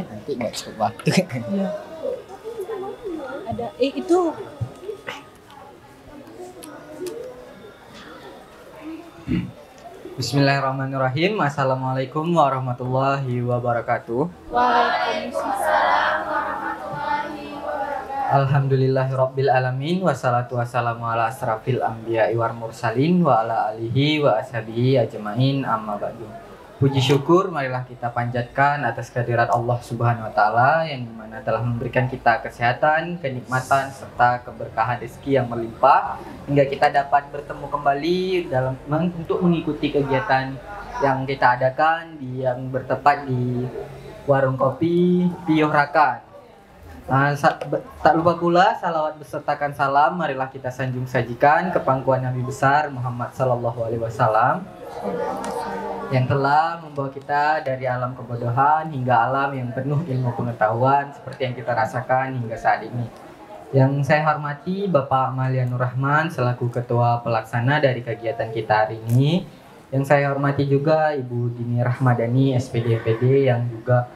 nanti nggak cukup waktu. Iya. Ada itu. Bismillahirrahmanirrahim. Assalamualaikum warahmatullahi wabarakatuh. Waalaikumsalam. Alhamdulillahirabbil alamin wassalatu wassalamu ala asrafil anbiya'i wal mursalin wa ala alihi wa ashabihi ajmain amma ba'du. Puji syukur marilah kita panjatkan atas kehadirat Allah Subhanahu wa taala yang dimana telah memberikan kita kesehatan, kenikmatan serta keberkahan rezeki yang melimpah hingga kita dapat bertemu kembali untuk mengikuti kegiatan yang kita adakan yang bertempat di warung kopi Piyuh Rakan. Tak lupa pula salawat besertakan salam marilah kita sanjung sajikan ke pangkuan Nabi besar Muhammad sallallahu alaihi wasallam yang telah membawa kita dari alam kebodohan hingga alam yang penuh ilmu pengetahuan seperti yang kita rasakan hingga saat ini. Yang saya hormati Bapak Malianur Rahman selaku Ketua Pelaksana dari kegiatan kita hari ini. Yang saya hormati juga Ibu Dini Rahmadani SPD FPD yang juga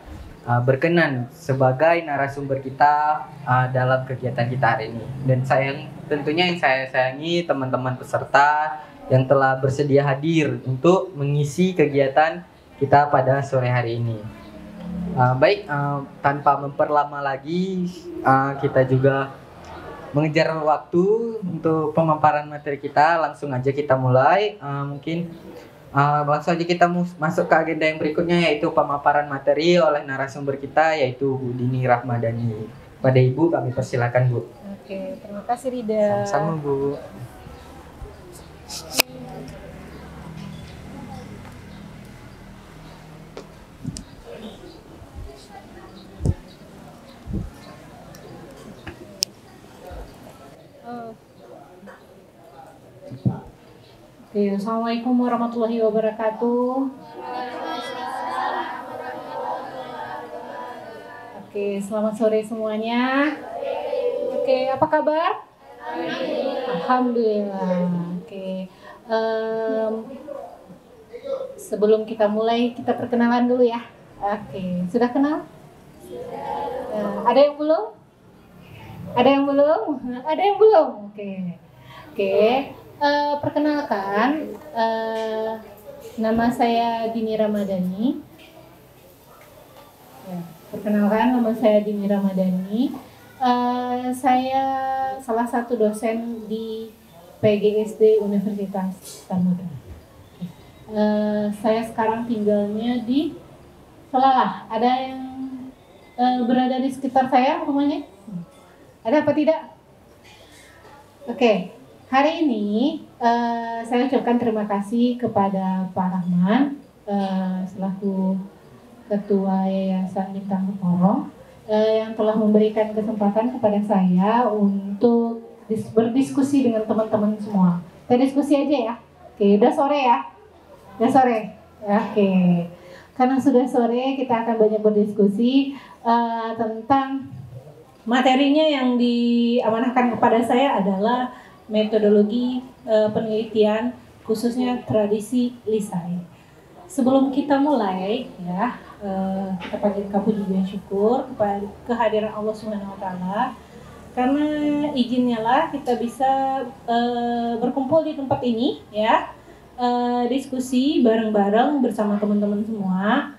berkenan sebagai narasumber kita dalam kegiatan kita hari ini. Dan tentunya yang saya sayangi teman-teman peserta yang telah bersedia hadir untuk mengisi kegiatan kita pada sore hari ini. Tanpa memperlama lagi, kita juga mengejar waktu untuk pemaparan materi kita. Langsung aja kita mulai. Langsung aja kita masuk ke agenda yang berikutnya, yaitu pemaparan materi oleh narasumber kita, yaitu Bu Dini Rahmadani. Pada Ibu kami persilakan, Bu. Oke, terima kasih Rida. Sama-sama, Bu. Oke, Assalamualaikum warahmatullahi wabarakatuh. Oke, selamat sore semuanya. Oke, apa kabar? Alhamdulillah. Oke, sebelum kita mulai, kita perkenalan dulu ya. Oke, sudah kenal? Ada yang belum? Ada yang belum? Ada yang belum? Oke. Perkenalkan, nama saya Dini Ramadhani. Saya salah satu dosen di PGSD Universitas Samudra. Saya sekarang tinggalnya di Selalah. Ada yang berada di sekitar saya rumahnya? Ada apa tidak? Oke. Hari ini saya ucapkan terima kasih kepada Pak Rahman selaku Ketua Yayasan Bintang Keporong yang telah memberikan kesempatan kepada saya untuk berdiskusi dengan teman-teman semua. Kita diskusi aja ya. Oke, udah sore ya? Udah sore? Oke. Karena sudah sore, kita akan banyak berdiskusi tentang materinya yang diamanahkan kepada saya adalah metodologi penelitian khususnya tradisi Lisai. Sebelum kita mulai ya, kita panjatkan puji dan syukur kepada kehadiran Allah Subhanahu wa taala karena izinnya lah kita bisa berkumpul di tempat ini ya, diskusi bareng-bareng bersama teman-teman semua.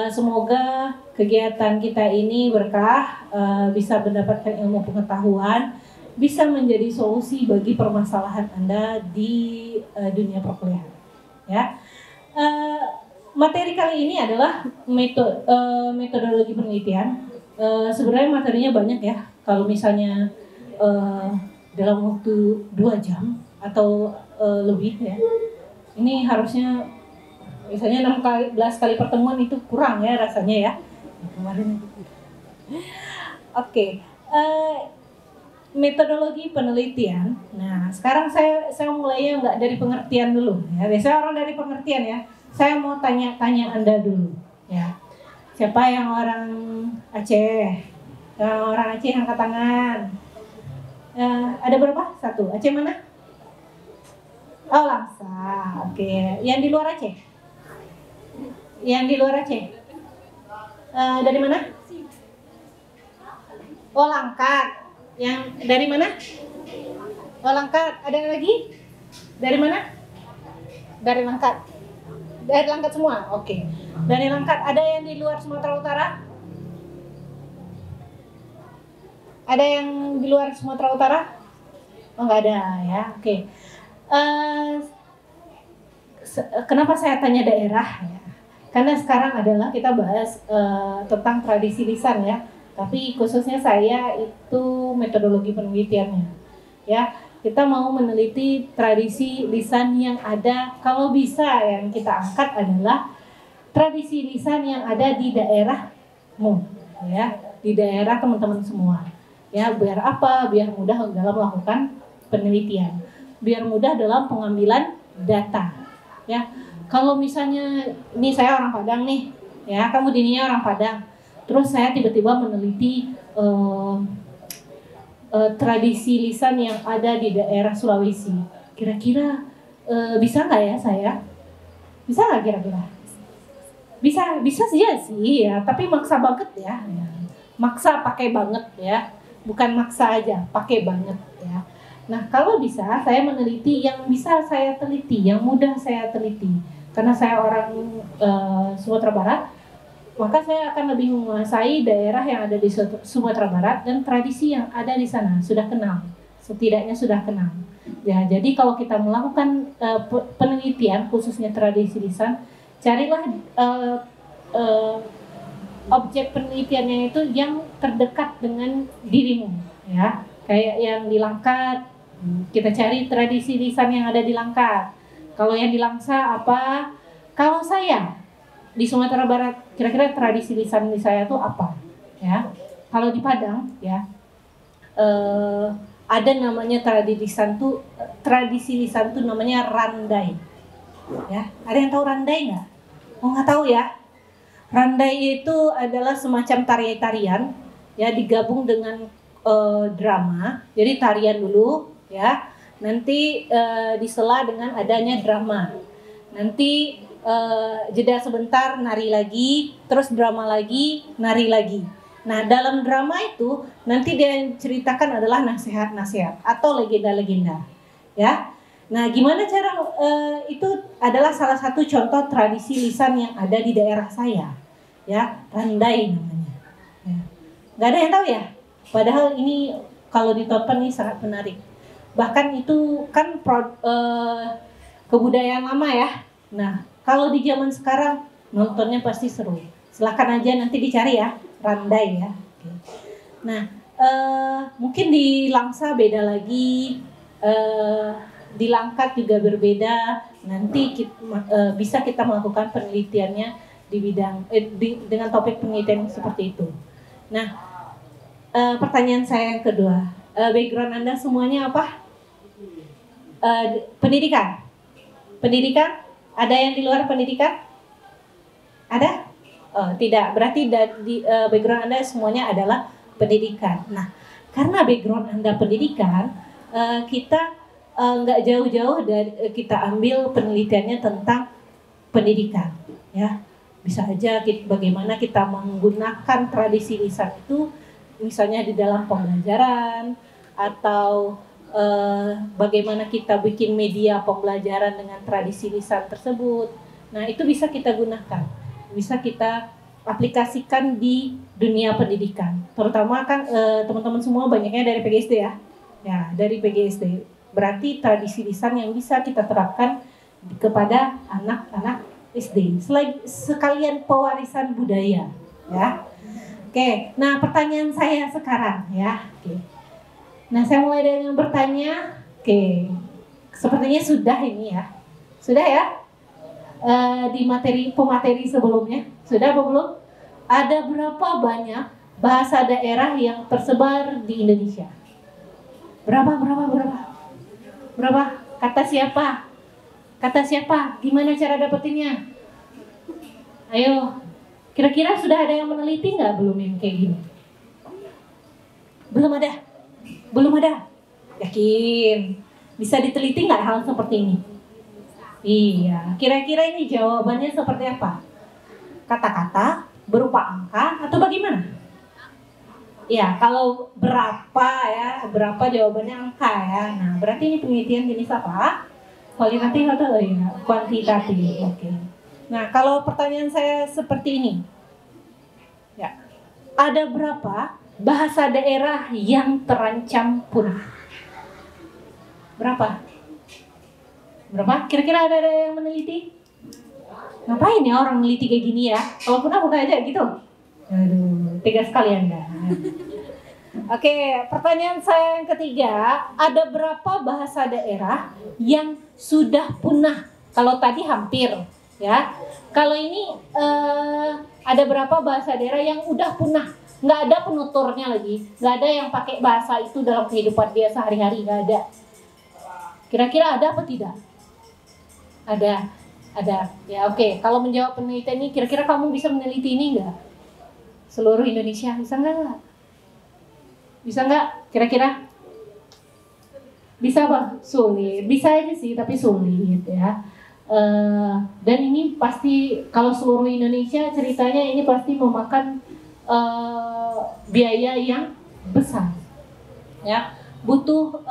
Semoga kegiatan kita ini berkah, bisa mendapatkan ilmu pengetahuan, bisa menjadi solusi bagi permasalahan Anda di dunia perkuliahan. Ya, materi kali ini adalah metodologi penelitian. Sebenarnya materinya banyak ya. Kalau misalnya dalam waktu 2 jam atau lebih ya, ini harusnya misalnya 16 kali pertemuan itu kurang ya rasanya ya. Kemarin. Oke. Metodologi penelitian. Nah, sekarang saya mulainya nggak dari pengertian dulu. Ya, biasanya orang dari pengertian ya. Saya mau tanya Anda dulu. Ya, siapa yang orang Aceh? Yang orang Aceh angkat tangan. Ada berapa? 1. Aceh mana? Oh, Langsa. Oke. Yang di luar Aceh? Yang di luar Aceh? Dari mana? Oh, Langkat. Yang dari mana? Oh, Langkat. Ada lagi? Dari mana? Dari Langkat. Dari Langkat semua. Oke. Dari Langkat. Ada yang di luar Sumatera Utara? Ada yang di luar Sumatera Utara? Oh, nggak ada ya. Oke. Kenapa saya tanya daerah? Ya. Karena sekarang adalah kita bahas tentang tradisi lisan ya. Tapi khususnya saya itu metodologi penelitiannya. Ya, kita mau meneliti tradisi lisan yang ada. Kalau bisa yang kita angkat adalah tradisi lisan yang ada di daerahmu, ya, di daerah teman-teman semua. Ya, biar apa? Biar mudah dalam melakukan penelitian, biar mudah dalam pengambilan data. Ya, kalau misalnya ini saya orang Padang nih, ya, kamu dininya orang Padang, terus saya tiba-tiba meneliti tradisi lisan yang ada di daerah Sulawesi. Kira-kira bisa nggak ya saya? Bisa nggak kira-kira? Bisa saja sih ya, tapi maksa banget ya. Maksa pakai banget ya, bukan maksa aja, pakai banget ya. Nah, kalau bisa saya meneliti yang bisa saya teliti, yang mudah saya teliti. Karena saya orang Sumatera Barat, maka saya akan lebih menguasai daerah yang ada di Sumatera Barat dan tradisi yang ada di sana, sudah kenal. Setidaknya sudah kenal. Ya, jadi kalau kita melakukan penelitian khususnya tradisi lisan, carilah objek penelitiannya itu yang terdekat dengan dirimu, ya. Kayak yang di Langkat, kita cari tradisi lisan yang ada di Langkat. Kalau yang di Langsa apa? Kalau saya di Sumatera Barat, kira-kira tradisi lisan di saya itu apa? Ya, kalau di Padang, ya, ada namanya tradisi lisan tuh namanya randai. Ya, ada yang tahu randai nggak? Oh, nggak tahu ya. Randai itu adalah semacam tarian-tarian, ya, digabung dengan drama. Jadi tarian dulu, ya, nanti disela dengan adanya drama. Nanti jeda sebentar, nari lagi, terus drama lagi, nari lagi. Nah, dalam drama itu nanti dia ceritakan adalah nasihat-nasihat atau legenda-legenda, ya. Nah, gimana cara itu adalah salah satu contoh tradisi lisan yang ada di daerah saya, ya, randai namanya. Ya. Gak ada yang tahu ya? Padahal ini kalau ditonton ini sangat menarik. Bahkan itu kan kebudayaan lama ya. Nah, kalau di zaman sekarang nontonnya pasti seru. Silakan aja nanti dicari ya, randai ya. Nah, mungkin di Langsa beda lagi, di Langkat juga berbeda. Nanti bisa kita melakukan penelitiannya di bidang dengan topik penelitian seperti itu. Nah, pertanyaan saya yang kedua, background Anda semuanya apa? Pendidikan. Pendidikan? Ada yang di luar pendidikan? Ada? Oh, tidak. Berarti background Anda semuanya adalah pendidikan. Nah, karena background Anda pendidikan, kita nggak jauh-jauh dari kita ambil penelitiannya tentang pendidikan, ya. Bisa aja bagaimana kita menggunakan tradisi lisan itu, misalnya di dalam pembelajaran, atau bagaimana kita bikin media pembelajaran dengan tradisi lisan tersebut. Nah, itu bisa kita gunakan, bisa kita aplikasikan di dunia pendidikan. Terutama kan teman-teman semua banyaknya dari PGSD ya. Ya, dari PGSD. Berarti tradisi lisan yang bisa kita terapkan kepada anak-anak SD. Sekalian pewarisan budaya, ya. Oke, nah pertanyaan saya sekarang ya. Oke. Nah, saya mulai dari yang bertanya. Oke, sepertinya sudah ini ya. Sudah ya? Di pemateri sebelumnya. Sudah apa belum? Ada berapa banyak bahasa daerah yang tersebar di Indonesia? Berapa? Kata siapa? Gimana cara dapetinnya? Ayo. Kira-kira sudah ada yang meneliti nggak belum yang kayak gini? Belum ada. Yakin? Bisa diteliti nggak hal seperti ini? Iya. Kira-kira ini jawabannya seperti apa? Kata-kata berupa angka gimana? Ya, kalau berapa ya, berapa jawabannya angka ya. Nah, berarti ini penelitian jenis apa? Kualitatif atau ya, kuantitatif. Oke. Nah, kalau pertanyaan saya seperti ini. Ya. Ada berapa bahasa daerah yang terancam punah? Berapa? Berapa? Kira-kira ada yang meneliti? Ngapain ya orang meneliti kayak gini ya? Kalau punah aja gitu. Aduh, tega sekali Anda. Oke, pertanyaan saya yang ketiga, ada berapa bahasa daerah yang sudah punah? Kalau tadi hampir, ya. Kalau ini ada berapa bahasa daerah yang udah punah? Nggak ada penuturnya lagi, nggak ada yang pakai bahasa itu dalam kehidupan dia sehari-hari, nggak ada. Kira-kira ada apa tidak? Ada. Ya oke. Kalau menjawab penelitian ini, kira-kira kamu bisa meneliti ini nggak? Seluruh Indonesia bisa nggak? Bisa nggak? Kira-kira? Bisa apa? Sulit. Bisa aja sih, tapi sulit ya. Dan ini pasti kalau seluruh Indonesia ceritanya ini pasti memakan biaya yang besar. Ya, butuh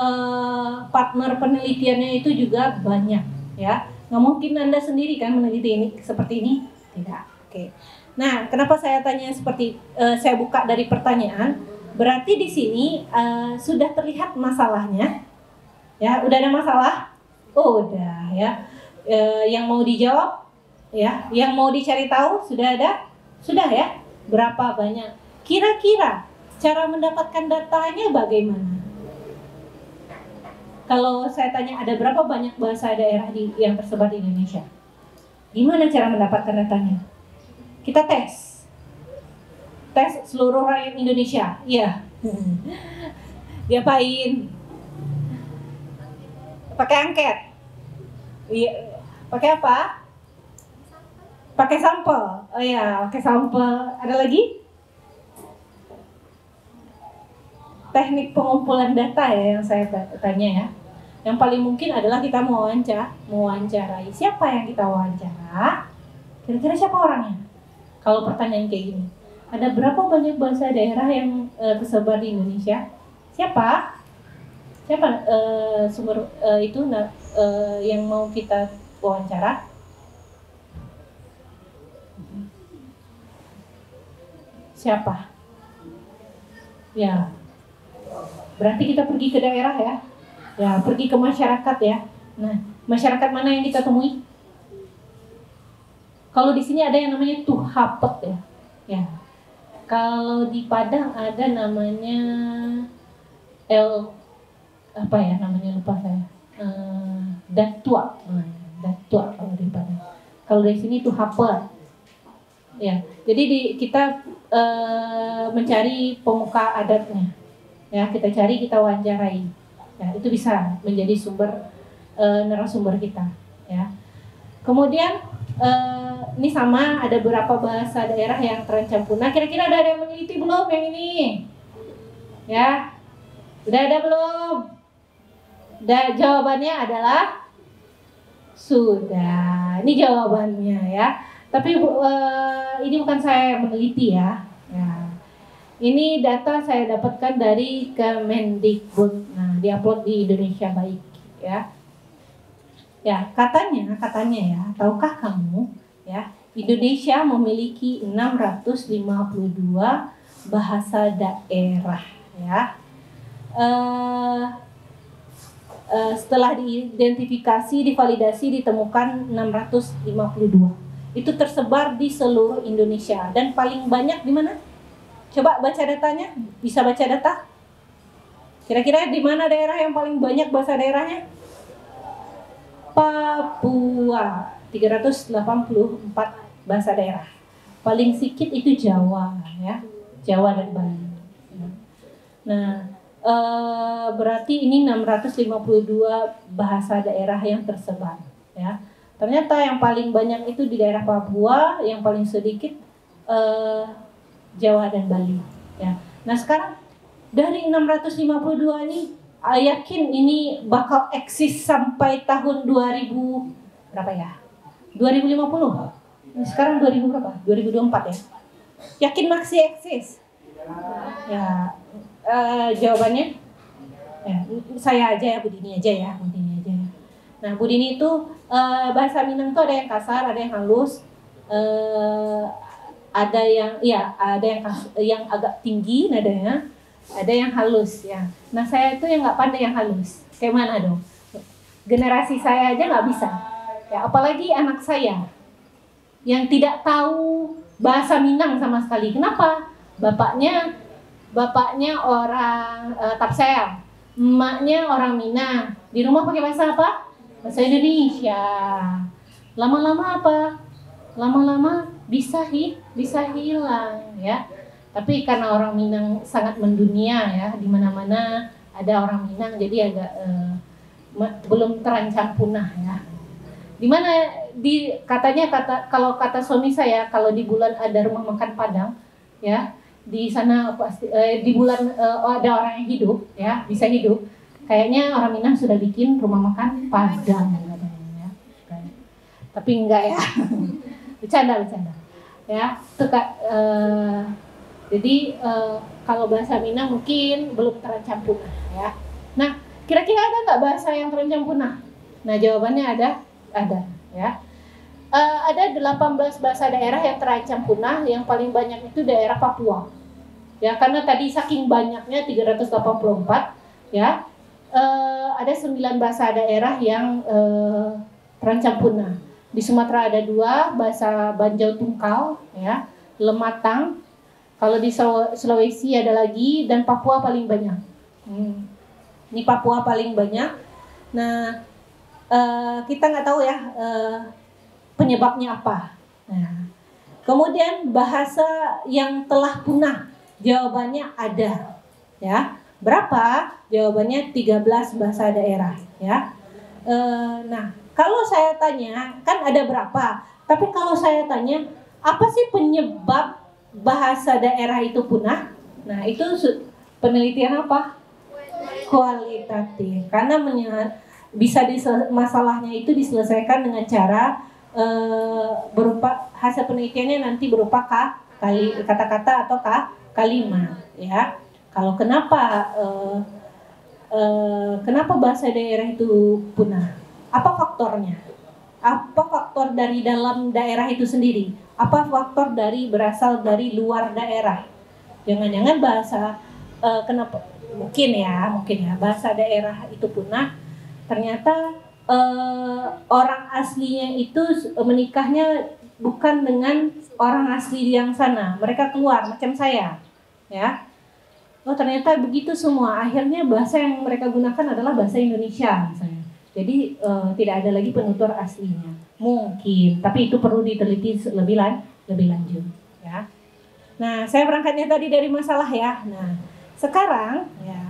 partner penelitiannya itu juga banyak. Ya, nggak mungkin Anda sendiri kan meneliti ini seperti ini, tidak. Oke. Nah, kenapa saya tanya seperti saya buka dari pertanyaan? Berarti di sini sudah terlihat masalahnya, ya. Udah ada masalah? Oh, udah ya. Yang mau dijawab, ya. Yang mau dicari tahu sudah ada? Sudah ya. Berapa banyak? Kira-kira cara mendapatkan datanya bagaimana? Kalau saya tanya ada berapa banyak bahasa daerah yang tersebar di Indonesia? Gimana cara mendapatkan datanya? Kita tes seluruh rakyat Indonesia. Iya. Diapain? Pakai angket. Iya. Pakai apa? Pakai sampel. Oh ya, pakai sampel. Ada lagi? Teknik pengumpulan data ya yang saya tanya ya. Yang paling mungkin adalah kita mewawancarai. Siapa yang kita wawancara? Kira-kira siapa orangnya? Kalau pertanyaan kayak gini. Ada berapa banyak bahasa daerah yang tersebar di Indonesia? Siapa sumber itu yang mau kita wawancara? Siapa? Ya, berarti kita pergi ke daerah ya. Ya, pergi ke masyarakat ya. Nah, masyarakat mana yang kita temui? Kalau di sini ada yang namanya Tuhapet ya. Ya. Kalau di Padang ada namanya apa ya namanya lupa saya. Datua. Datua kalau di Padang. Kalau di sini Tuhapet. Ya, jadi kita mencari pemuka adatnya, ya kita cari, kita wawancarai, ya itu bisa menjadi sumber narasumber kita, ya. Kemudian ini sama ada beberapa bahasa daerah yang terancam punah. Kira-kira ada yang meneliti belum yang ini? Ya, udah ada belum? Jawabannya adalah sudah. Ini jawabannya ya. Tapi ini bukan saya yang meneliti ya. Ini data saya dapatkan dari Kemendikbud. Nah, diupload di Indonesia Baik ya. Ya, katanya ya, tahukah kamu ya, Indonesia memiliki 652 bahasa daerah ya. Setelah diidentifikasi, divalidasi, ditemukan 652. Itu tersebar di seluruh Indonesia dan paling banyak di mana? Coba baca datanya, bisa baca data? Kira-kira di mana daerah yang paling banyak bahasa daerahnya? Papua, 384 bahasa daerah. Paling sedikit itu Jawa ya, Jawa dan Bali. Nah, berarti ini 652 bahasa daerah yang tersebar ya. Ternyata yang paling banyak itu di daerah Papua, yang paling sedikit Jawa dan Bali. Ya. Nah sekarang dari 652 ini, yakin ini bakal eksis sampai tahun 2000 berapa ya? 2050. Nah, sekarang 2000 berapa? 2024 ya. Yakin masih eksis? Ya, jawabannya ya, saya aja ya, Bu Dini aja ya, Bu Dini aja. Nah, Bu Dini itu bahasa Minang tuh ada yang kasar, ada yang halus, ada yang yang agak tinggi nadanya, ada yang halus ya. Nah, saya itu yang nggak pandai yang halus. Kayak mana dong? Generasi saya aja nggak bisa. Ya, apalagi anak saya yang tidak tahu bahasa Minang sama sekali. Kenapa? Bapaknya orang Tapsel, emaknya orang Minang. Di rumah pakai bahasa apa? Bahasa Indonesia. Lama-lama apa? Lama-lama bisa hilang ya. Tapi karena orang Minang sangat mendunia ya, di mana-mana ada orang Minang, jadi agak belum terancam punah ya. Dimana kalau kata suami saya, kalau di bulan ada rumah makan Padang ya, di sana pasti di bulan ada orang yang hidup ya, bisa hidup, kayaknya orang Minang sudah bikin rumah makan Padang ya. Tapi enggak ya. bercanda ya itu jadi kalau bahasa Minang mungkin belum terancam punah ya. Nah, kira-kira ada nggak bahasa yang terancam punah? Nah, jawabannya ada ya. Ada 18 bahasa daerah yang terancam punah. Yang paling banyak itu daerah Papua ya, karena tadi saking banyaknya 384 ya. Ada 9 bahasa daerah yang terancam punah. Di Sumatera ada 2, bahasa Banjau Tungkal ya, Lematang. Kalau di Sulawesi ada lagi, dan Papua paling banyak. Ini Papua paling banyak. Nah, kita nggak tahu ya penyebabnya apa. Nah, kemudian bahasa yang telah punah, jawabannya ada ya. Berapa? Jawabannya 13 bahasa daerah ya. Nah, kalau saya tanya, kan ada berapa? Tapi kalau saya tanya, apa sih penyebab bahasa daerah itu punah? Nah, itu penelitian apa? Kualitatif. Karena masalahnya itu diselesaikan dengan cara berupa hasil penelitiannya nanti berupa kata-kata atau kalimat ya. Kalau kenapa bahasa daerah itu punah? Apa faktornya? Apa faktor dari dalam daerah itu sendiri? Apa faktor berasal dari luar daerah? Jangan-jangan bahasa kenapa? Mungkin ya bahasa daerah itu punah. Ternyata orang aslinya itu menikahnya bukan dengan orang asli yang sana. Mereka keluar macam saya, ya. Oh, ternyata begitu semua. Akhirnya bahasa yang mereka gunakan adalah bahasa Indonesia misalnya. Jadi tidak ada lagi penutur aslinya. Mungkin, tapi itu perlu diteliti lebih lanjut ya. Nah, saya berangkatnya tadi dari masalah ya. Nah, sekarang ya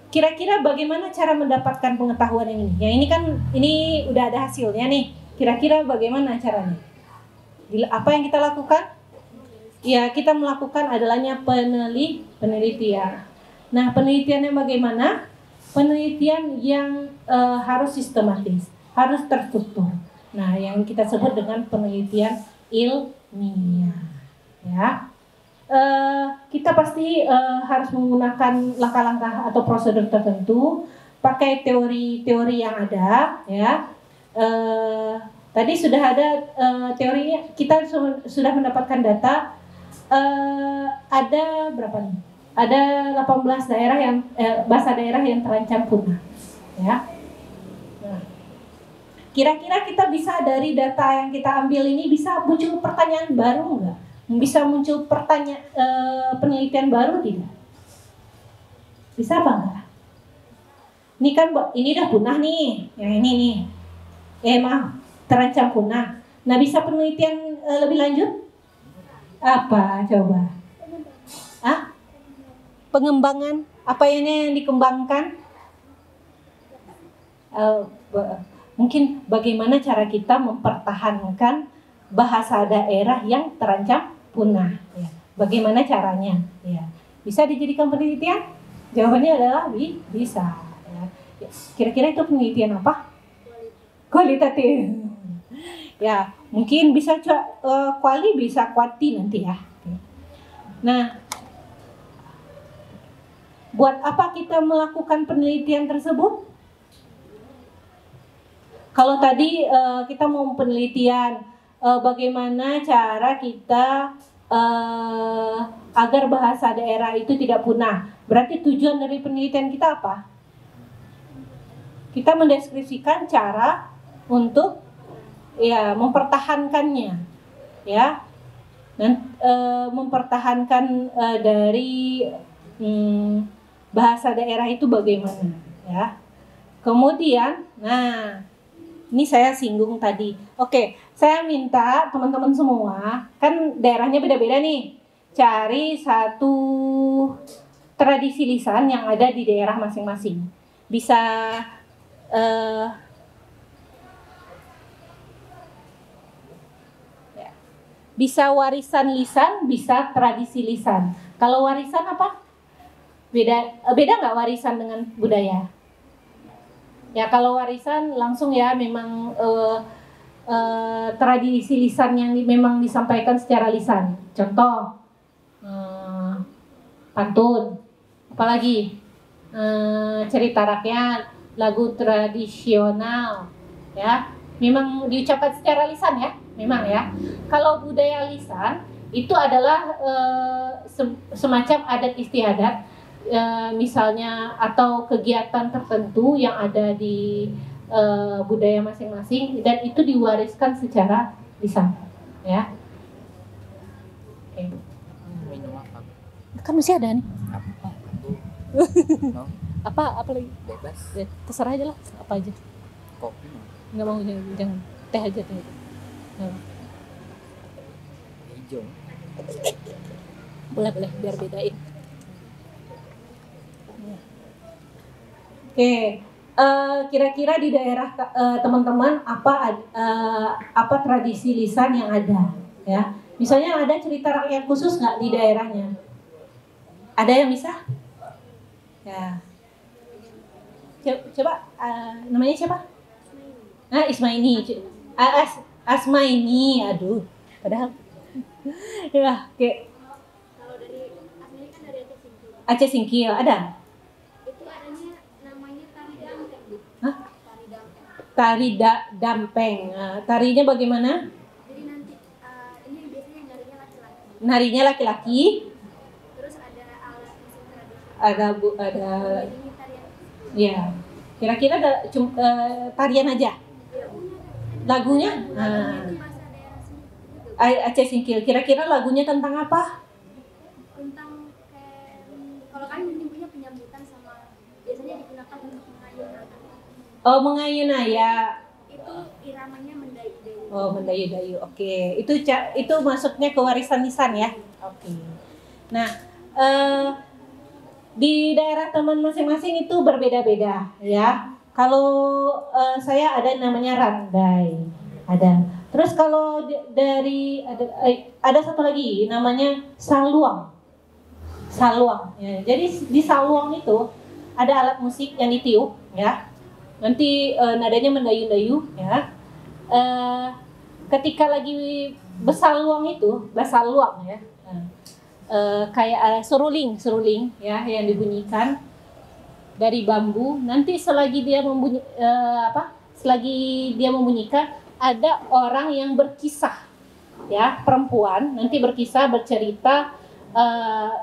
kira-kira bagaimana cara mendapatkan pengetahuan ini? Yang ini kan udah ada hasilnya nih. Kira-kira bagaimana caranya? Apa yang kita lakukan? Ya, kita melakukan adalahnya penelitian. Nah, penelitiannya bagaimana? Penelitian yang harus sistematis, harus terstruktur. Nah, yang kita sebut dengan penelitian ilmiah. Ya, kita pasti harus menggunakan langkah-langkah atau prosedur tertentu, pakai teori-teori yang ada. Ya, tadi sudah ada teorinya. Kita sudah mendapatkan data. Ada berapa nih? Ada 18 daerah yang bahasa daerah yang terancam punah ya. Nah, kira-kira kita bisa dari data yang kita ambil ini bisa muncul pertanyaan baru nggak? Bisa muncul penelitian baru tidak? Bisa apa enggak? Ini kan ini udah punah nih, yang ini nih. Terancam punah. Nah, bisa penelitian lebih lanjut? Apa coba? Pengembangan apa ini yang dikembangkan? Mungkin bagaimana cara kita mempertahankan bahasa daerah yang terancam punah? Ya. Bagaimana caranya? Ya. Bisa dijadikan penelitian? Jawabannya adalah bisa. Ya. Kira-kira itu penelitian apa? Kualitatif. Ya, mungkin bisa kuali, bisa kuati nanti ya. Nah, buat apa kita melakukan penelitian tersebut? Kalau tadi kita mau penelitian bagaimana cara kita agar bahasa daerah itu tidak punah. Berarti tujuan dari penelitian kita apa? Kita mendeskripsikan cara untuk ya mempertahankannya, ya, dan mempertahankan dari bahasa daerah itu bagaimana, ya. Kemudian, nah, ini saya singgung tadi. Oke, saya minta teman-teman semua, kan daerahnya beda-beda nih, cari satu tradisi lisan yang ada di daerah masing-masing. Bisa bisa warisan lisan, bisa tradisi lisan. Kalau warisan apa? Beda nggak warisan dengan budaya? Ya, kalau warisan langsung ya memang tradisi lisan yang memang disampaikan secara lisan. Contoh pantun, apalagi cerita rakyat, lagu tradisional, ya, memang diucapkan secara lisan ya, memang ya. Kalau budaya lisan itu adalah semacam adat istiadat, misalnya atau kegiatan tertentu yang ada di budaya masing-masing dan itu diwariskan secara lisan, ya. Oke. Minum apa? Kan masih ada nih. Mau? Apa lagi? Bebas. Ya, terserah aja lah, apa aja. Kopi mau? Nggak mau, jangan. Teh aja, teh aja. Hijau. Boleh, biar bedain. Oke, kira-kira di daerah teman-teman apa tradisi lisan yang ada, ya? Misalnya ada cerita rakyat khusus nggak di daerahnya? Ada yang bisa? Ya. Coba, namanya siapa? Ismaini. Asmaini, aduh. Padahal. Ya, oke. Kalau dari Asmaini kan dari Aceh Singkil, ada? Itu adanya namanya tari dampeng, Bu. Hah? Tari dampeng. Tari dampeng. Tarinya bagaimana? Jadi nanti ini biasanya narinya laki-laki. Narinya laki-laki. Terus ada alat musik tradisional. Ada. Ini tarian. Ya. Kira-kira tarian aja. Lagunya? Itu bahasa daerah sini. Aceh Singkil. Kira-kira lagunya tentang apa? Tentang kayak kalau kami menyebutnya penyambutan sama biasanya digunakan untuk mengayun. Oh, mengayun ya. Itu iramanya mendayu-dayu. Oh, mendayu-dayu. Oke. Itu masuknya ke warisan lisan ya. Oke. Nah, di daerah teman masing-masing itu berbeda-beda ya. Kalau saya ada namanya randai, ada. Terus kalau dari ada satu lagi namanya saluang. Saluang. Ya. Jadi di saluang itu ada alat musik yang ditiup ya. Nanti nadanya mendayu-dayu ya. Ketika lagi besaluang itu, basaluang ya. Kayak seruling ya yang dibunyikan dari bambu. Nanti selagi dia membunyikan ada orang yang berkisah ya, perempuan nanti berkisah, bercerita,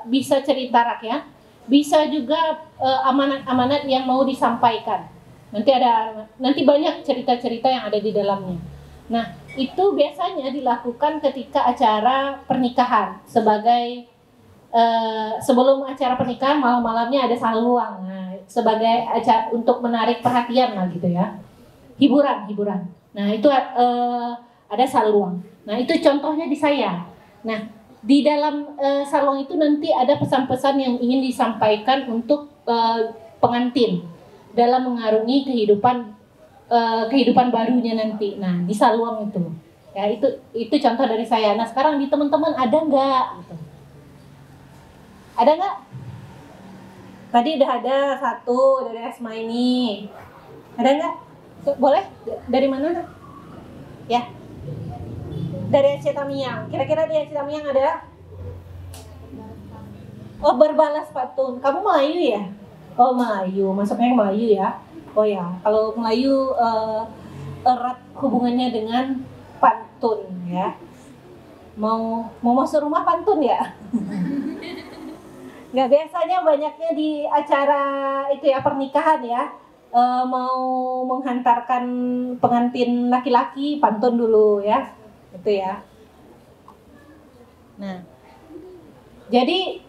bisa cerita rakyat, bisa juga amanat-amanat yang mau disampaikan. Nanti banyak cerita-cerita yang ada di dalamnya. Nah, itu biasanya dilakukan ketika acara pernikahan sebagai sebelum acara pernikahan malam-malamnya ada saluang. Nah, sebagai acara untuk menarik perhatian lah gitu ya. Hiburan. Nah, itu ada saluang. Nah, itu contohnya di saya. Nah, di dalam saluang itu nanti ada pesan-pesan yang ingin disampaikan untuk pengantin dalam mengarungi kehidupan barunya nanti. Nah, di saluang itu. Ya, itu contoh dari saya. Nah, sekarang di teman-teman ada nggak? Gitu. Ada nggak? Tadi udah ada satu dari Asmaini. Ada nggak? Boleh? Dari mana? Ya. Dari Aceh Tamiang. Kira-kira di Aceh Tamiang ada? Oh, berbalas pantun. Kamu Melayu ya? Oh, Melayu. Masuknya Melayu ya? Oh ya, kalau Melayu erat hubungannya dengan pantun ya. Mau masuk rumah pantun ya? Nggak, biasanya banyaknya di acara itu ya, pernikahan ya. Mau menghantarkan pengantin laki-laki, pantun dulu ya. Itu ya. Nah, jadi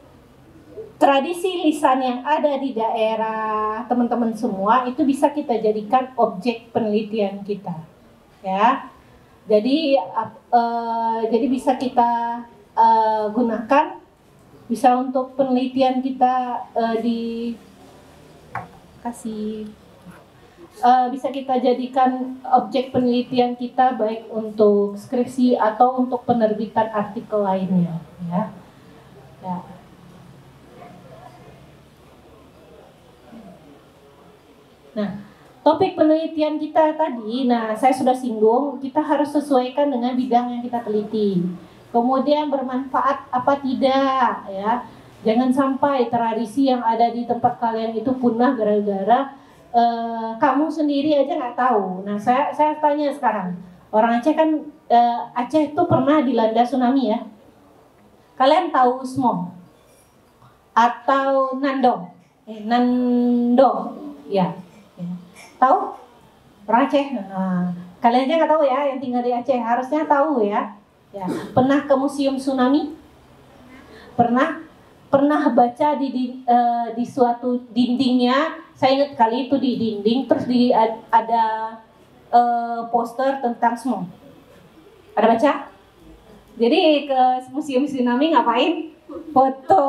tradisi lisan yang ada di daerah teman-teman semua itu bisa kita jadikan objek penelitian kita, ya. Jadi bisa kita gunakan, bisa untuk penelitian kita bisa kita jadikan objek penelitian kita baik untuk skripsi atau untuk penerbitan artikel lainnya, ya. Ya. Nah, topik penelitian kita tadi, saya sudah singgung, kita harus sesuaikan dengan bidang yang kita teliti. Kemudian bermanfaat apa tidak, ya. Jangan sampai tradisi yang ada di tempat kalian itu punah gara-gara kamu sendiri aja nggak tahu. Nah, saya tanya sekarang, orang Aceh kan, Aceh itu pernah dilanda tsunami ya. Kalian tahu Smong atau Nandong? Nandong, ya. Tahu? Orang Aceh. Nah, kalian aja nggak tahu ya, yang tinggal di Aceh harusnya tahu ya. Ya, pernah ke museum tsunami? Pernah baca di suatu dindingnya. Saya ingat kali itu di dinding, terus ada poster tentang Smong. Ada baca? Jadi ke museum tsunami ngapain? Foto.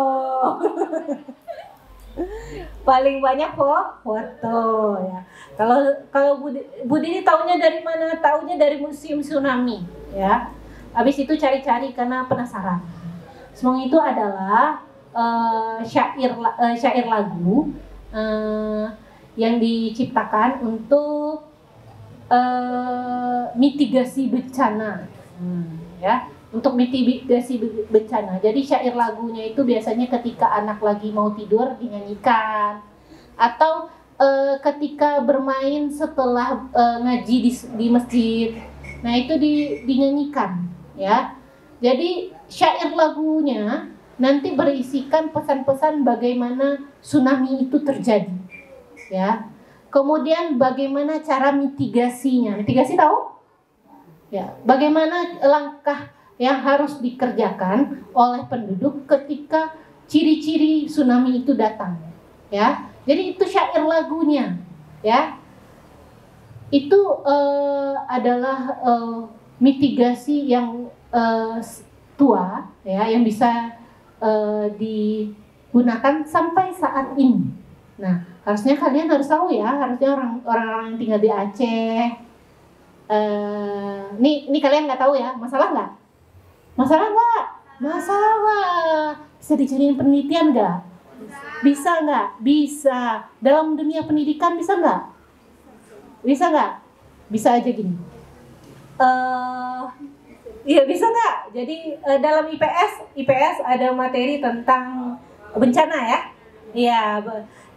Paling banyak foto ya. Kalau Budi ini taunya dari mana? Taunya dari museum tsunami ya. Habis itu cari-cari karena penasaran. Smong itu adalah syair lagu yang diciptakan untuk mitigasi bencana, ya. Untuk mitigasi bencana. Jadi syair lagunya itu biasanya ketika anak lagi mau tidur dinyanyikan, atau ketika bermain setelah ngaji di masjid. Nah, itu dinyanyikan, ya. Jadi syair lagunya nanti berisikan pesan-pesan bagaimana tsunami itu terjadi, ya. Kemudian bagaimana cara mitigasinya. Mitigasi tahu? Ya, bagaimana langkah yang harus dikerjakan oleh penduduk ketika ciri-ciri tsunami itu datang, ya. Jadi itu syair lagunya, ya. Itu adalah mitigasi yang tua, ya, yang bisa digunakan sampai saat ini. Nah, harusnya kalian harus tahu ya, harusnya orang-orang yang tinggal di Aceh. Nih kalian nggak tahu ya, masalah nggak? Masalah nggak? Masalah. Bisa dijadiin penelitian nggak? Bisa nggak? Bisa. Dalam dunia pendidikan bisa nggak? Bisa nggak? Bisa aja gini. Iya, bisa nggak? Jadi dalam IPS ada materi tentang bencana ya. Iya,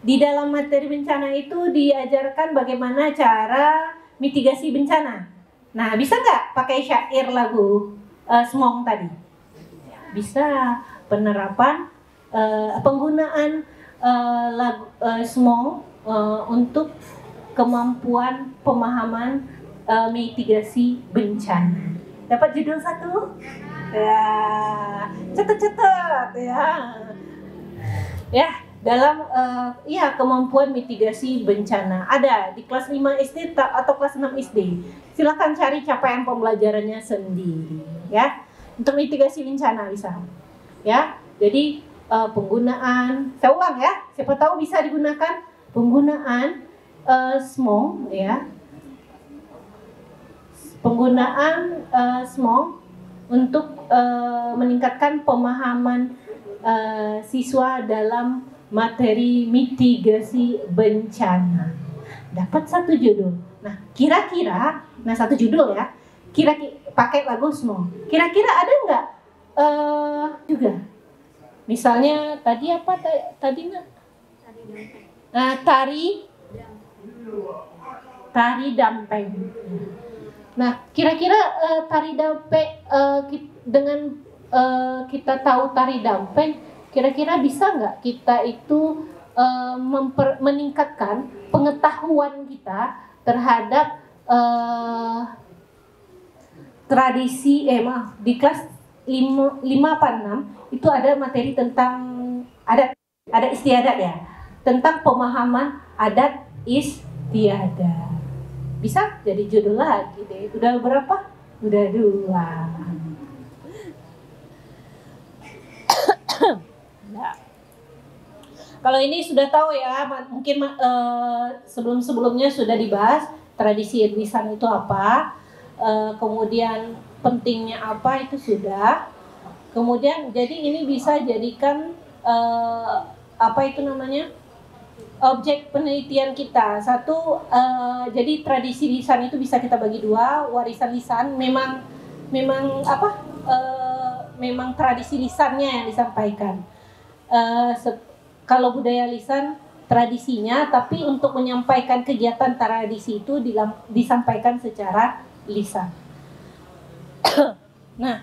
di dalam materi bencana itu diajarkan bagaimana cara mitigasi bencana. Nah, bisa nggak pakai syair lagu Smong tadi? Bisa. Penerapan penggunaan lagu Smong untuk kemampuan pemahaman mitigasi bencana. Dapat judul 1? Ya, catat ya. Ya, dalam kemampuan mitigasi bencana ada di kelas 5 SD atau kelas 6 SD. Silakan cari capaian pembelajarannya sendiri, ya. Untuk mitigasi bencana bisa. Ya. Jadi penggunaan, saya ulang ya, siapa tahu bisa digunakan penggunaan Smong, ya. Penggunaan Smong untuk meningkatkan pemahaman siswa dalam materi mitigasi bencana. Dapat 1 judul. Nah, kira-kira, 1 judul ya. pakai lagu semua. Kira-kira ada nggak juga? Misalnya tadi apa tadi nak? Tari dampeng. Nah, kira-kira tari dampeng dengan kita tahu tari dampeng, kira-kira bisa nggak kita itu meningkatkan pengetahuan kita terhadap tradisi di kelas 5 apa 6 itu ada materi tentang ada istiadat ya, tentang pemahaman adat istiadat. Bisa jadi judul lagi deh. Udah berapa? Udah 2. Nah, kalau ini sudah tahu ya, mungkin sebelum-sebelumnya sudah dibahas tradisi lisan itu apa, kemudian pentingnya apa itu sudah. Kemudian jadi ini bisa jadikan apa itu namanya, objek penelitian kita. Satu, jadi tradisi lisan itu bisa kita bagi 2. Warisan lisan memang apa? Memang tradisi lisannya yang disampaikan. Kalau budaya lisan tradisinya, tapi untuk menyampaikan kegiatan tradisi itu disampaikan secara lisan. Nah,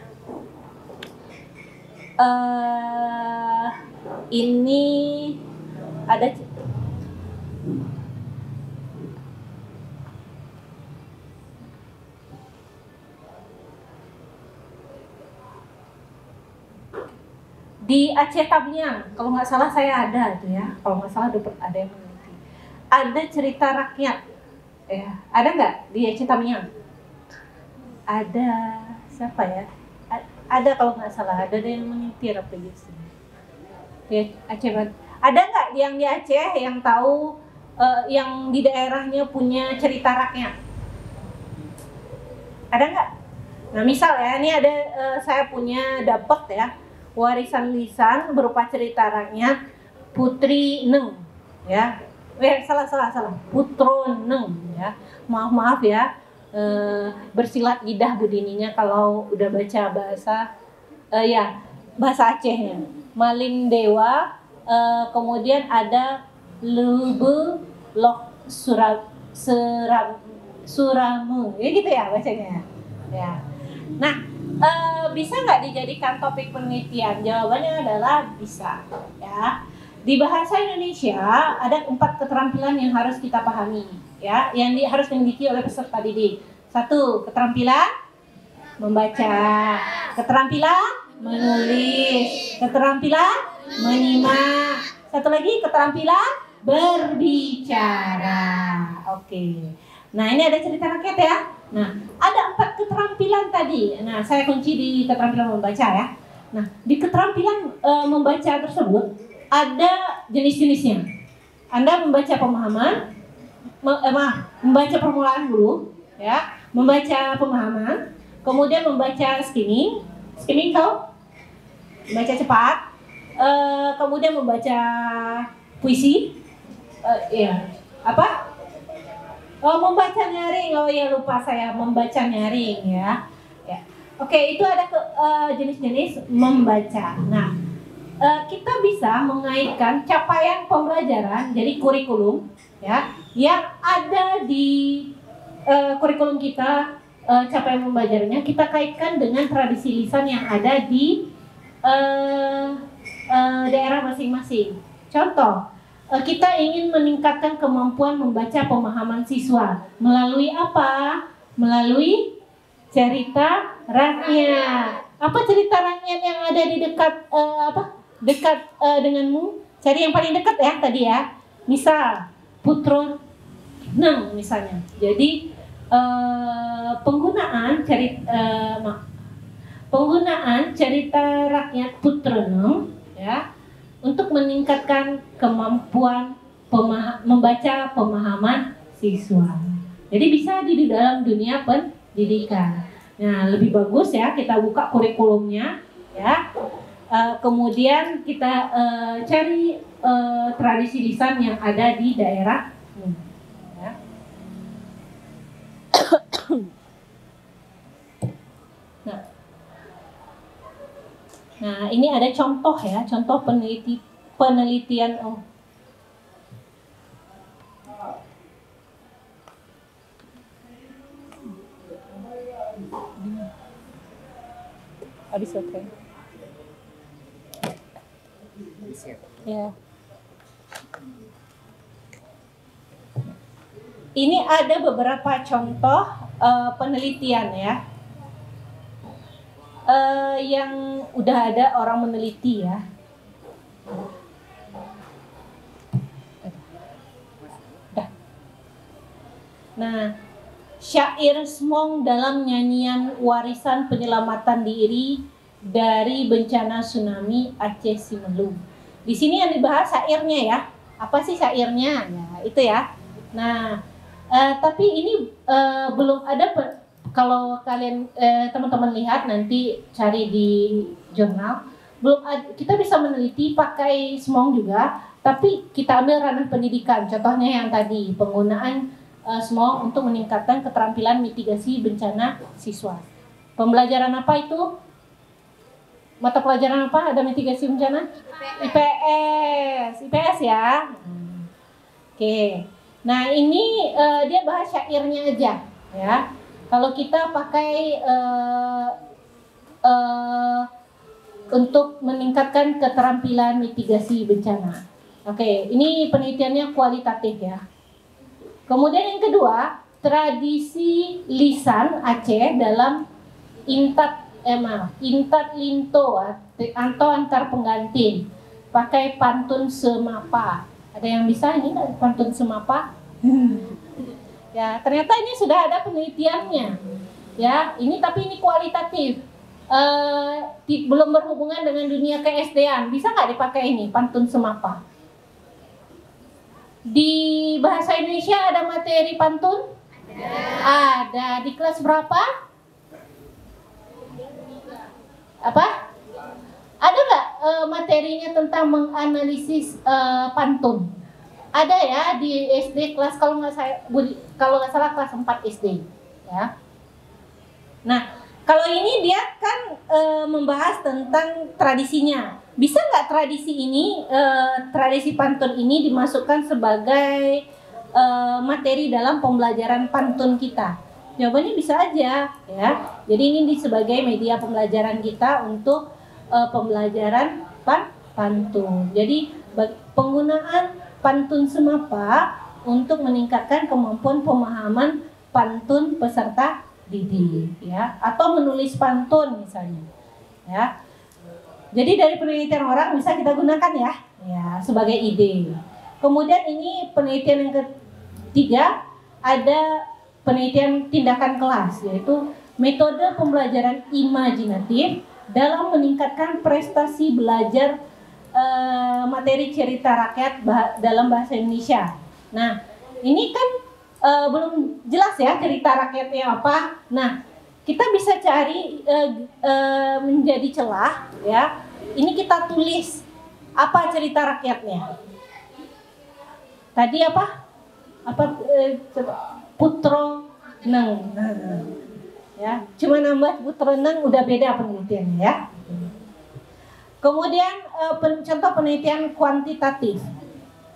ini ada di Aceh Tamiang, kalau nggak salah saya ada itu ya, kalau nggak salah ada yang meneliti. Ada cerita rakyat, ya, ada nggak di Aceh Tamiang? Ada siapa ya? Ada kalau nggak salah, ada yang meneliti apa gitu. Di Aceh, ada nggak yang di Aceh yang tahu yang di daerahnya punya cerita rakyat? Ada nggak? Nah misal ya, ini ada saya punya dapat ya. Warisan lisan berupa cerita rakyat Putri Neng ya. Salah. Putro Neng ya. Maaf ya. Bersilat lidah budininya kalau udah baca bahasa bahasa Acehnya. Malin Dewa, kemudian ada Lube Lok Suramu. Ya gitu ya bacanya. Ya. Nah, bisa nggak dijadikan topik penelitian? Jawabannya adalah bisa. Ya, di bahasa Indonesia ada 4 keterampilan yang harus kita pahami, ya, yang harus dimiliki oleh peserta didik. 1, keterampilan membaca, keterampilan menulis, keterampilan menyimak. Satu lagi, keterampilan berbicara. Oke. Nah, ini ada cerita rakyat ya. Nah, ada 4 keterampilan tadi. Nah, saya kunci di keterampilan membaca ya. Nah, di keterampilan membaca tersebut ada jenis-jenisnya. Anda membaca pemahaman, membaca permulaan dulu, ya, membaca pemahaman, kemudian membaca skimming tahu? Membaca cepat, kemudian membaca puisi, membaca nyaring. Oh ya, lupa saya, membaca nyaring ya. Oke, itu ada jenis-jenis membaca. Nah, kita bisa mengaitkan capaian pembelajaran, jadi kurikulum ya, yang ada di kurikulum kita, capaian pembelajarannya kita kaitkan dengan tradisi lisan yang ada di daerah masing-masing. Contoh, kita ingin meningkatkan kemampuan membaca pemahaman siswa melalui apa? Melalui cerita rakyat. Apa cerita rakyat yang ada di dekat denganmu? Cari yang paling dekat ya tadi ya. Misal Putro Neng misalnya. Jadi penggunaan cerita rakyat Putro Neng ya, untuk meningkatkan kemampuan membaca pemahaman siswa. Jadi bisa di dalam dunia pendidikan. Nah, lebih bagus ya kita buka kurikulumnya ya. Kemudian kita cari tradisi lisan yang ada di daerah. Ya. Nah, ini ada contoh ya, contoh penelitian. Habis oke. Ya. Ini ada beberapa contoh penelitian ya, yang udah ada orang meneliti ya. Nah, syair Smong dalam nyanyian warisan penyelamatan diri dari bencana tsunami Aceh Simeulue. Di sini yang dibahas syairnya ya. Apa sih syairnya? Ya, itu ya. Nah, tapi ini belum ada kalau kalian teman-teman lihat nanti cari di jurnal, belum ada, kita bisa meneliti pakai Smong juga, tapi kita ambil ranah pendidikan. Contohnya yang tadi penggunaan Smong untuk meningkatkan keterampilan mitigasi bencana siswa. Pembelajaran apa itu? Mata pelajaran apa ada mitigasi bencana? IPS ya. Oke. Nah ini dia bahas syairnya aja ya. Kalau kita pakai untuk meningkatkan keterampilan mitigasi bencana. Oke, ini penelitiannya kualitatif ya. Kemudian yang kedua, tradisi lisan Aceh dalam Intat Linto atau antar pengganti pakai pantun semapa. Ada yang bisa ini pantun semapa? Ya, ternyata ini sudah ada penelitiannya. Ya, tapi ini kualitatif. Belum berhubungan dengan dunia ke-SD-an. Bisa nggak dipakai ini pantun semapa? Di bahasa Indonesia ada materi pantun? Ada. Di kelas berapa? Apa? Ada nggak materinya tentang menganalisis pantun? Ada ya di SD kelas kalau nggak salah kelas 4 SD ya. Nah kalau ini dia kan membahas tentang tradisinya. Bisa nggak tradisi pantun ini dimasukkan sebagai materi dalam pembelajaran pantun kita? Jawabannya bisa aja ya. Jadi ini sebagai media pembelajaran kita untuk pembelajaran pantun. Jadi penggunaan pantun semapa untuk meningkatkan kemampuan pemahaman pantun peserta didik ya, atau menulis pantun misalnya ya. Jadi dari penelitian orang bisa kita gunakan ya sebagai ide. Kemudian ini penelitian yang ketiga, ada penelitian tindakan kelas, yaitu metode pembelajaran imajinatif dalam meningkatkan prestasi belajar materi cerita rakyat dalam bahasa Indonesia. Nah, ini kan belum jelas ya cerita rakyatnya apa. Nah, kita bisa cari menjadi celah ya. Ini kita tulis apa cerita rakyatnya. Tadi apa? Putro Neng. Ya, cuma nambah Putro Neng udah beda penelitiannya ya. Kemudian contoh penelitian kuantitatif.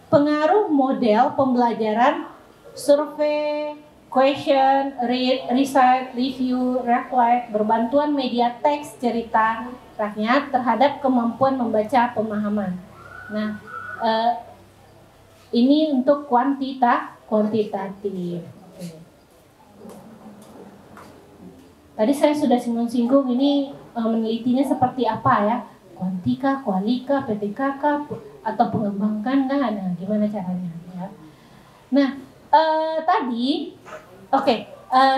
Pengaruh model pembelajaran, survei, question, research, review, reflect, berbantuan media teks cerita rakyat terhadap kemampuan membaca pemahaman. Nah, ini untuk kuantitatif. Tadi saya sudah singgung-singgung ini menelitinya seperti apa ya? Kuantika, kualika, PTKK, atau pengembangkan kan? Nah, gimana caranya? Ya. Nah, tadi,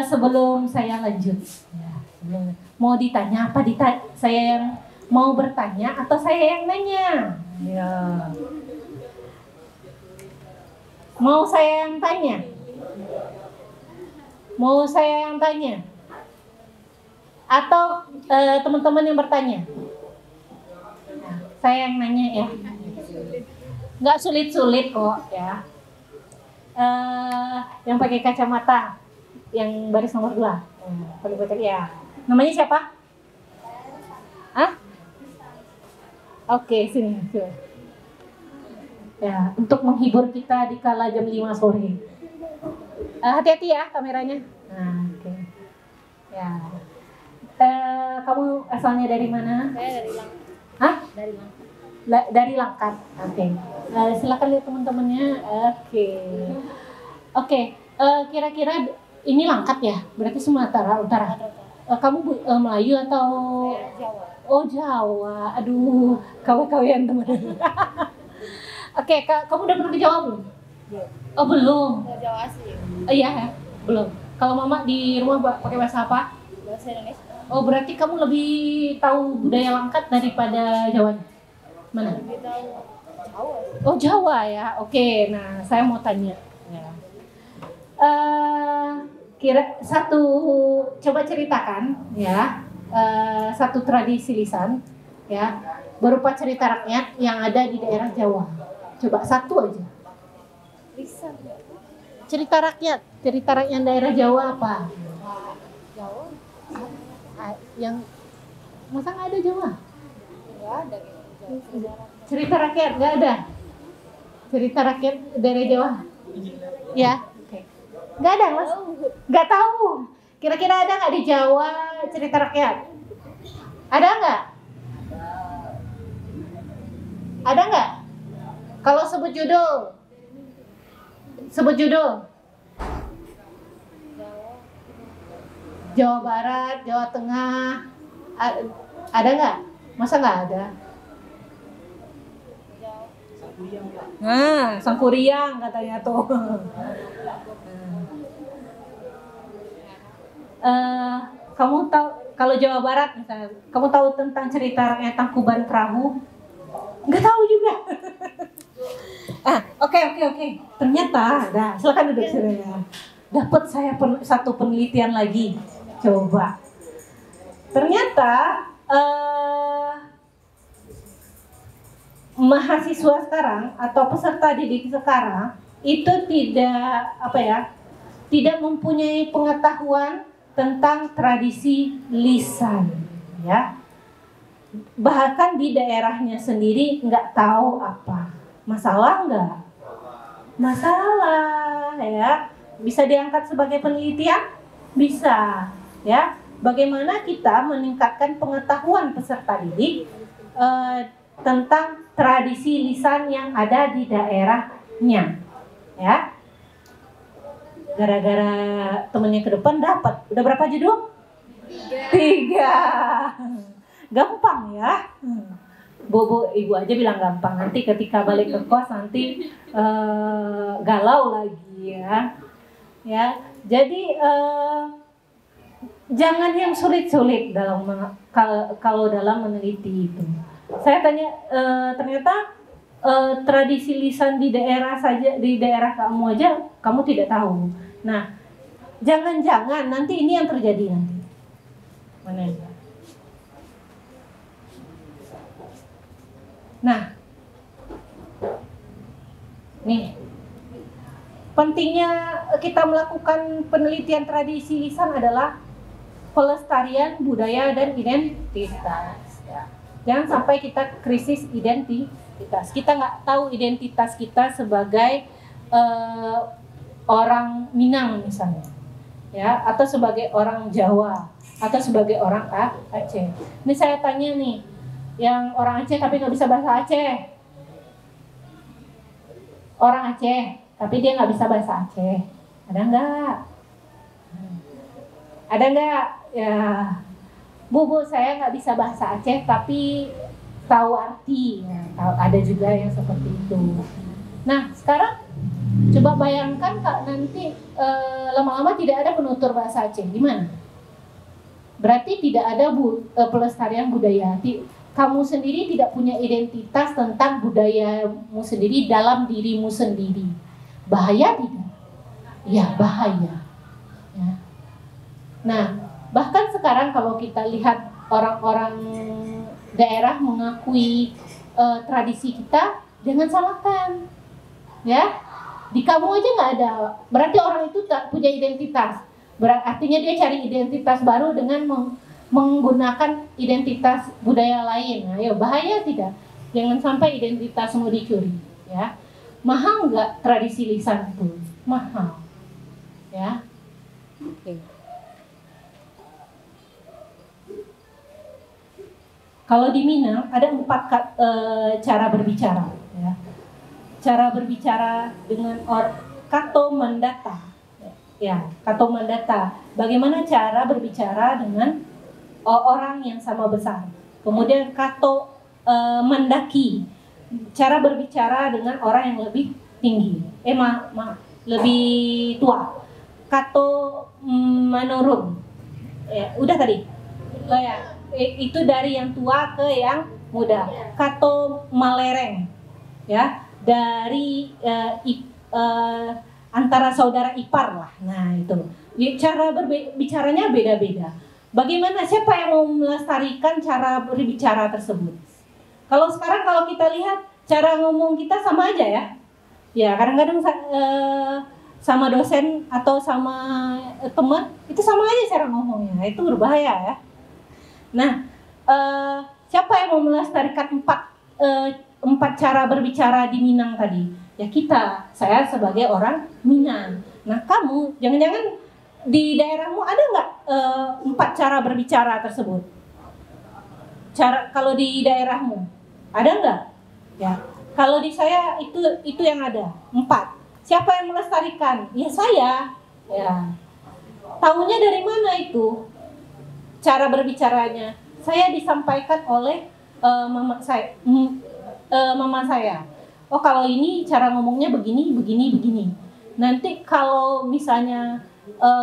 sebelum saya lanjut, ya, mau ditanya apa? Saya yang mau bertanya atau saya yang nanya? Ya. Mau saya yang tanya? Mau saya yang tanya? Atau teman-teman yang bertanya? Nah, saya yang nanya ya. Nggak sulit-sulit kok ya. Yang pakai kacamata, yang baris nomor 2. Ya. Namanya siapa? Hah? Oke, sini. Ya, untuk menghibur kita di kala jam 5 sore. Hati-hati ya kameranya. Nah, oke. Ya. Kamu asalnya dari mana? Saya dari Langkat. Hah? Dari Langkat. Dari Langkat. Oke. Silakan lihat teman-temannya. Oke. Kira-kira ini Langkat ya? Berarti Sumatera Utara. Kamu Melayu atau Jawa. Oh, Jawa. Aduh, kawe-kawean teman. Oke, kamu udah pernah ke Jawa belum? Belum. Oh, belum. Jawa asli. Iya, belum. Kalau mama di rumah pakai bahasa apa? Bahasa Indonesia. Oh, berarti kamu lebih tahu budaya Langkat daripada Jawa. Mana? Lebih tahu Jawa sih. Oh, Jawa ya. Oke, nah saya mau tanya. Ya. Coba ceritakan ya. Satu tradisi lisan ya berupa cerita rakyat yang ada di daerah Jawa. Coba satu aja. Lisan. Cerita rakyat daerah Jawa apa? Jawa. Yang masa nggak ada Jawa? Enggak ada gitu. Cerita rakyat nggak ada. Cerita rakyat daerah Jawa? Ya, oke. Nggak ada mas? Nggak tahu. Kira-kira ada nggak di Jawa cerita rakyat? Ada nggak? Ada nggak? Kalau sebut judul. Jawa Barat, Jawa Tengah, ada nggak? Masa nggak ada? Nah, Sangkuriang katanya tuh. Kamu tahu kalau Jawa Barat misalnya, kamu tahu tentang cerita rakyat Tangkuban Perahu? Nggak tahu juga. Oke. Ternyata, silakan duduk saudara. Dapat saya satu penelitian lagi. Coba. Ternyata mahasiswa sekarang atau peserta didik sekarang itu tidak mempunyai pengetahuan tentang tradisi lisan, ya. Bahkan di daerahnya sendiri nggak tahu apa. Masalah nggak? Masalah, ya. Bisa diangkat sebagai penelitian? Bisa, ya. Bagaimana kita meningkatkan pengetahuan peserta didik tentang tradisi lisan yang ada di daerahnya, ya. Gara-gara temennya ke depan dapat. Udah berapa judul? 3. Gampang ya. Ibu aja bilang gampang. Nanti ketika balik ke kos nanti galau lagi ya. Ya. Jadi jangan yang sulit-sulit kalau dalam meneliti itu. Saya tanya ternyata tradisi lisan di daerah kamu aja kamu tidak tahu. Nah, jangan-jangan nanti ini yang terjadi nanti. Mana ya? Nah, nih pentingnya kita melakukan penelitian tradisi lisan adalah pelestarian budaya dan identitas. Ya. Jangan sampai kita krisis identitas. Kita nggak tahu identitas kita sebagai orang Minang misalnya, ya, atau sebagai orang Jawa, atau sebagai orang Aceh. Ini saya tanya nih, yang orang Aceh tapi nggak bisa bahasa Aceh, orang Aceh tapi dia nggak bisa bahasa Aceh, ada nggak? Ada nggak? Ya, Bu, saya nggak bisa bahasa Aceh tapi tahu arti. Ya, ada juga yang seperti itu. Nah, sekarang coba bayangkan Kak, nanti lama-lama tidak ada penutur bahasa Aceh, gimana? Berarti tidak ada pelestarian budaya. Kamu sendiri tidak punya identitas tentang budayamu sendiri dalam dirimu sendiri. Bahaya tidak? Ya, bahaya. Ya. Nah, bahkan sekarang kalau kita lihat orang-orang daerah mengakui tradisi kita, jangan salahkan. Ya, di kamu aja nggak ada, berarti orang itu tak punya identitas. Artinya dia cari identitas baru dengan menggunakan identitas budaya lain. Ayo, bahaya tidak? Jangan sampai identitasmu dicuri, ya. Mahal nggak tradisi lisan itu? Mahal, ya. Oke. Kalau di Minang ada 4 cara berbicara, ya. Cara berbicara dengan kato mandata, ya. Kato mandata. Bagaimana cara berbicara dengan orang yang sama besar. Kemudian kato mandaki, cara berbicara dengan orang yang lebih tinggi, lebih tua. Kato menurun, ya, udah tadi, ya, itu dari yang tua ke yang muda. Kato malereng, ya, dari antara saudara ipar lah. Nah itu, cara berbicaranya beda-beda. Bagaimana, siapa yang mau melestarikan cara berbicara tersebut? Kalau sekarang kalau kita lihat cara ngomong kita sama aja ya. Ya kadang-kadang sama dosen atau sama teman itu sama aja cara ngomongnya. Itu berbahaya ya. Nah, siapa yang mau melestarikan 4 cara berbicara di Minang tadi? Ya kita, saya sebagai orang Minang. Nah kamu, jangan-jangan di daerahmu ada nggak 4 cara berbicara tersebut? Kalau di daerahmu ada nggak? Ya, kalau di saya itu yang ada 4. Siapa yang melestarikan? Ya saya. Ya, tahunya dari mana itu? Cara berbicaranya saya disampaikan oleh mama saya. Oh kalau ini cara ngomongnya begini. Nanti kalau misalnya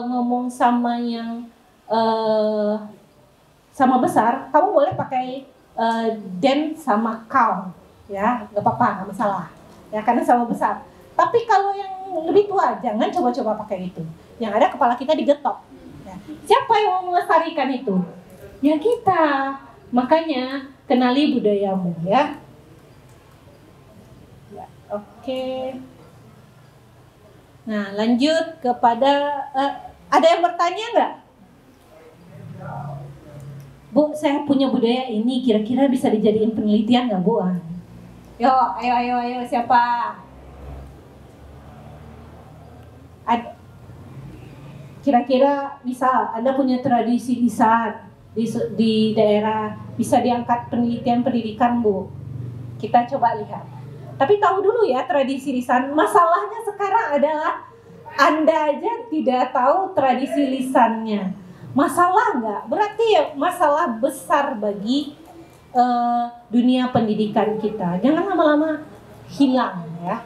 ngomong sama yang sama besar, kamu boleh pakai den sama kau, ya nggak apa-apa, nggak masalah, ya karena sama besar. Tapi kalau yang lebih tua jangan coba-coba pakai itu. Yang ada kepala kita digetok. Ya. Siapa yang mau melestarikan itu? Ya kita. Makanya kenali budayamu, ya. Ya, oke. Nah lanjut kepada ada yang bertanya nggak? Bu, saya punya budaya ini, kira-kira bisa dijadiin penelitian nggak, Bu? Yo, ayo, siapa? Kira-kira bisa, Anda punya tradisi lisan di daerah, bisa diangkat penelitian pendidikan, Bu? Kita coba lihat. Tapi tahu dulu ya tradisi lisan. Masalahnya sekarang adalah Anda aja tidak tahu tradisi lisannya. Masalah nggak? Berarti ya masalah besar bagi dunia pendidikan kita. Jangan lama-lama hilang ya.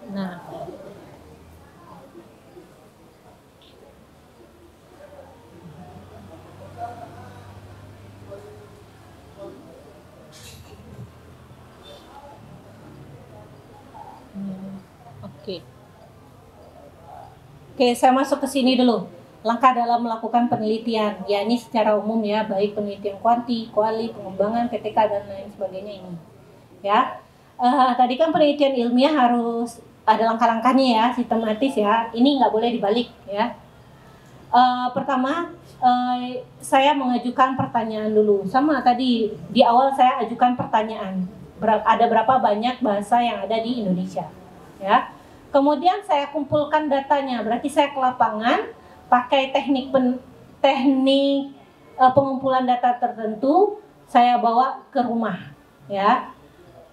Nah, oke. Oke, saya masuk ke sini dulu. Langkah dalam melakukan penelitian, ya ini secara umum ya, baik penelitian kuanti, kuali, pengembangan, PTK dan lain sebagainya ini. Ya, tadi kan penelitian ilmiah harus ada langkah-langkahnya ya, sistematis ya. Ini nggak boleh dibalik ya. Pertama, saya mengajukan pertanyaan dulu. Sama tadi di awal saya ajukan pertanyaan. Ada berapa banyak bahasa yang ada di Indonesia? Ya. Kemudian saya kumpulkan datanya, berarti saya ke lapangan pakai teknik pengumpulan data tertentu, saya bawa ke rumah, ya.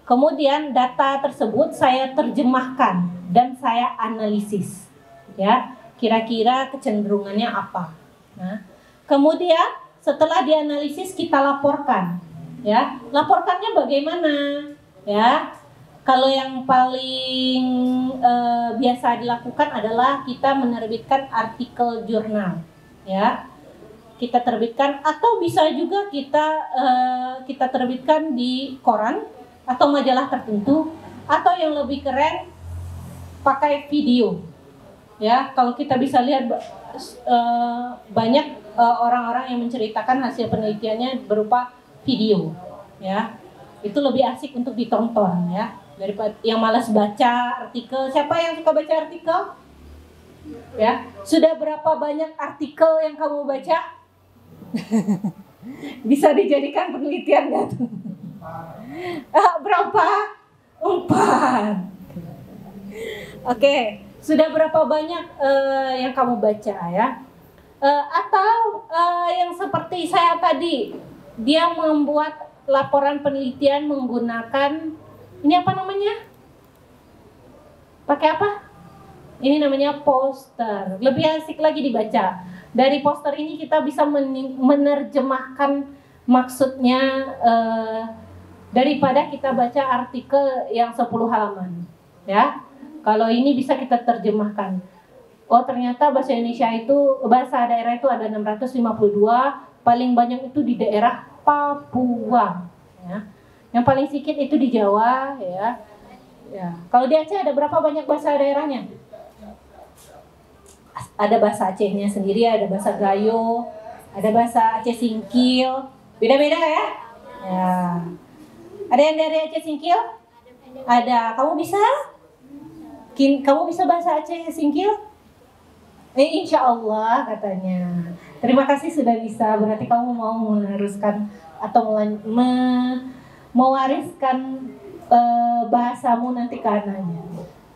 Kemudian data tersebut saya terjemahkan dan saya analisis, ya. Kira-kira kecenderungannya apa? Nah, kemudian setelah dianalisis kita laporkan, ya. Laporkannya bagaimana, ya? Kalau yang paling biasa dilakukan adalah kita menerbitkan artikel jurnal, ya. Kita terbitkan atau bisa juga kita terbitkan di koran atau majalah tertentu, atau yang lebih keren pakai video, ya. Kalau kita bisa lihat banyak orang-orang yang menceritakan hasil penelitiannya berupa video, ya. Itu lebih asik untuk ditonton, ya. Daripada yang malas baca artikel. Siapa yang suka baca artikel? Ya, sudah berapa banyak artikel yang kamu baca? Bisa dijadikan penelitian nggak tuh? Berapa? 4. Oke, sudah berapa banyak yang kamu baca ya? Atau yang seperti saya tadi, dia membuat laporan penelitian menggunakan ini apa namanya? Pakai apa? Ini namanya poster. Lebih asik lagi dibaca. Dari poster ini kita bisa menerjemahkan maksudnya daripada kita baca artikel yang 10 halaman. Ya. Kalau ini bisa kita terjemahkan. Oh, ternyata bahasa Indonesia itu, bahasa daerah itu ada 652, paling banyak itu di daerah Papua. Ya. Yang paling sedikit itu di Jawa, ya. Ya. Kalau di Aceh ada berapa banyak bahasa daerahnya? Ada bahasa Acehnya sendiri, ada bahasa Gayo, ada bahasa Aceh Singkil, beda-beda ya. Ya. Ada yang dari Aceh Singkil? Ada. Kamu bisa? Kamu bisa bahasa Aceh Singkil? Insya Allah katanya. Terima kasih sudah bisa. Berarti kamu mau meneruskan atau mewariskan bahasamu nanti ke anaknya.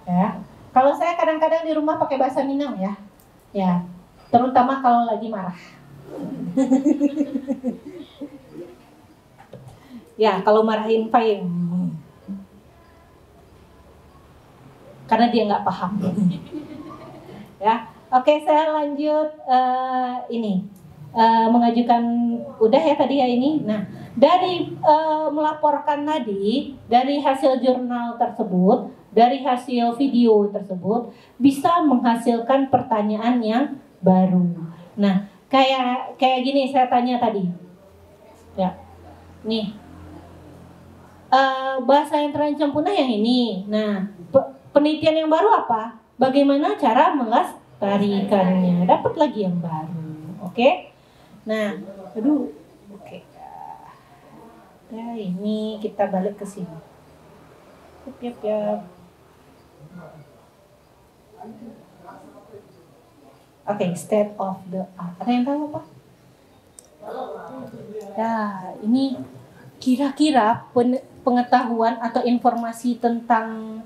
Ya. Kalau saya kadang-kadang di rumah pakai bahasa Minang ya. Ya. Terutama kalau lagi marah. Ya, kalau marahin Fahim. Karena dia nggak paham. Ya. Oke, saya lanjut ini mengajukan udah ya tadi ya ini. Nah, dari melaporkan tadi dari hasil jurnal tersebut, dari hasil video tersebut bisa menghasilkan pertanyaan yang baru. Nah, kayak gini saya tanya tadi. Ya. Nih. Bahasa yang terancam punah yang ini. Nah, penelitian yang baru apa? Bagaimana cara melestarikannya? Dapat lagi yang baru. Oke? Nah, aduh. Oke. Ya, ini kita balik ke sini. Yap. Oke, state of the art. Ada yang tahu apa? Ya, ini kira-kira pengetahuan atau informasi tentang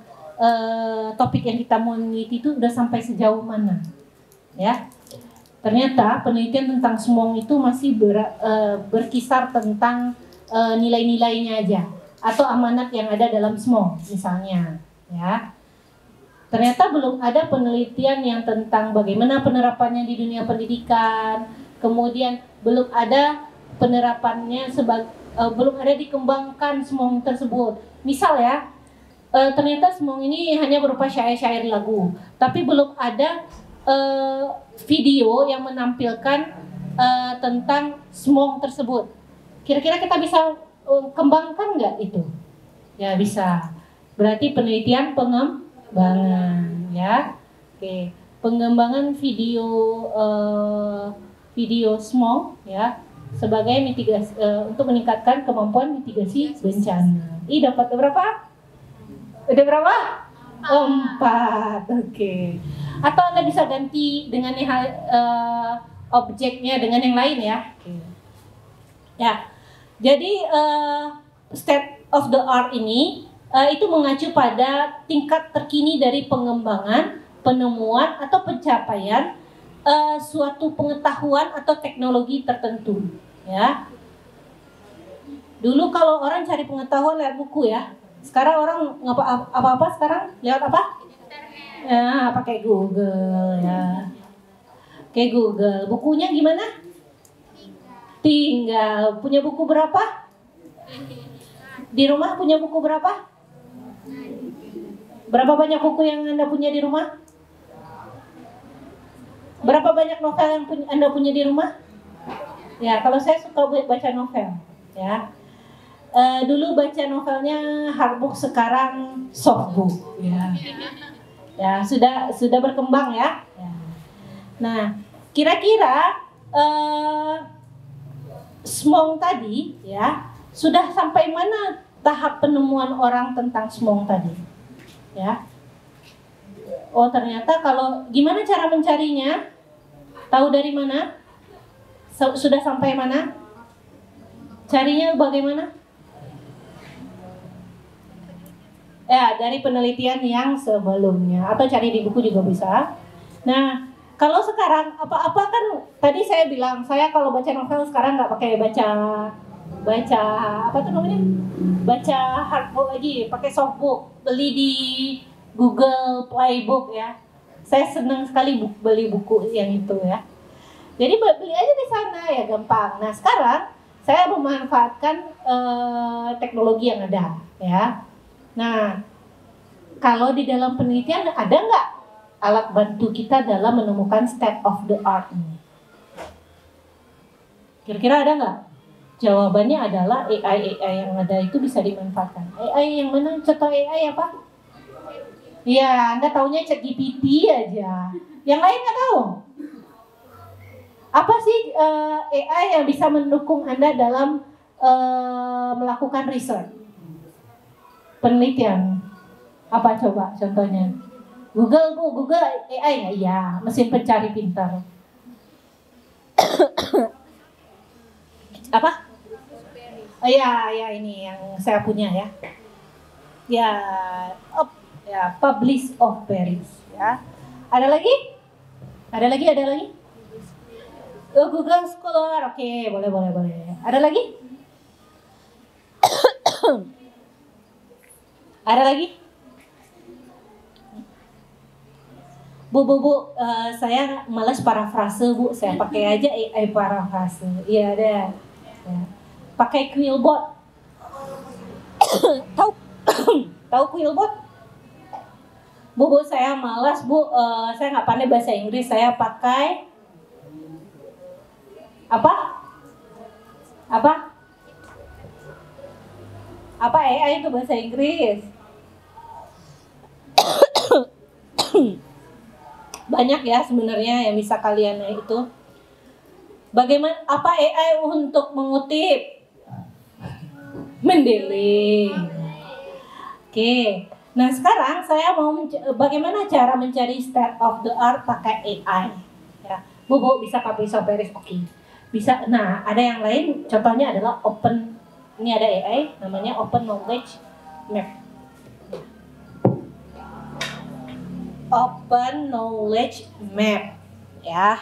topik yang kita mau meneliti itu udah sampai sejauh mana? Ya, ternyata penelitian tentang SMONG itu masih berkisar tentang nilai-nilainya aja atau amanat yang ada dalam SMONG misalnya. Ya, ternyata belum ada penelitian yang tentang bagaimana penerapannya di dunia pendidikan. Kemudian belum ada penerapannya belum ada dikembangkan SMONG tersebut. Misal ya, ternyata SMONG ini hanya berupa syair-syair lagu, tapi belum ada video yang menampilkan tentang SMONG tersebut. Kira-kira kita bisa kembangkan nggak itu? Ya bisa. Berarti penelitian pengembangan, ya. Oke, pengembangan video SMONG, ya, sebagai mitigasi untuk meningkatkan kemampuan mitigasi bencana. Dapat berapa? Udah berapa? 4. Oke. Atau Anda bisa ganti dengan objeknya dengan yang lain ya. Oke. Ya. Jadi state of the art ini itu mengacu pada tingkat terkini dari pengembangan, penemuan atau pencapaian suatu pengetahuan atau teknologi tertentu, ya. Dulu kalau orang cari pengetahuan lewat buku ya. Sekarang orang apa-apa sekarang lewat apa? Ya, pakai Google ya. Oke, Google. Bukunya gimana? Tinggal. Punya buku berapa? Di rumah punya buku berapa? Berapa banyak buku yang Anda punya di rumah? Berapa banyak novel yang Anda punya di rumah? Ya, kalau saya suka baca novel, ya. Dulu baca novelnya hardbook, sekarang softbook, ya. Ya, sudah berkembang ya. Nah, kira-kira SMONG tadi, ya, sudah sampai mana tahap penemuan orang tentang SMONG tadi, ya? Oh, ternyata kalau gimana cara mencarinya? Tahu dari mana? Sudah sampai mana? Carinya bagaimana? Ya, dari penelitian yang sebelumnya atau cari di buku juga bisa. Nah, kalau sekarang apa-apa kan tadi saya bilang saya kalau baca novel sekarang nggak pakai baca apa tuh namanya? Baca hardbook lagi, pakai softbook, beli di Google Playbook ya. Saya senang sekali beli buku yang itu ya. Jadi beli aja di sana ya gampang. Nah, sekarang saya memanfaatkan teknologi yang ada ya. Nah, kalau di dalam penelitian ada nggak alat bantu kita dalam menemukan state of the art ini? Kira-kira ada nggak? Jawabannya adalah AI yang ada itu bisa dimanfaatkan. AI yang mana? Contoh AI apa? Ya, Anda taunya ChatGPT aja. Yang lain nggak tahu? Apa sih AI yang bisa mendukung Anda dalam melakukan research? Penelitian. Apa coba contohnya? Google Bu, Google AI nggak? Iya, mesin pencari pintar. Apa? Oh ya, ini yang saya punya ya. Ya, Publish of Paris ya. Ada lagi? Ada lagi? Oh, Google Scholar. Oke, boleh. Ada lagi? Ada lagi? Bu, saya malas parafrase Bu, saya pakai aja AI parafrase. Iya ada. Ya. Pakai Quillbot. Tahu Quillbot? Bu, saya malas Bu, saya nggak pandai bahasa Inggris, saya pakai apa AI itu bahasa Inggris. Banyak ya sebenarnya yang bisa kalian itu. Bagaimana apa AI untuk mengutip? Mendeleng. Oke. Nah, sekarang saya mau bagaimana cara mencari state of the art pakai AI. Ya. Bu, bisa Publish of Paris. Oke. Bisa. Nah, ada yang lain contohnya adalah open. Ini ada AI namanya Open Knowledge Map. Open Knowledge Map ya.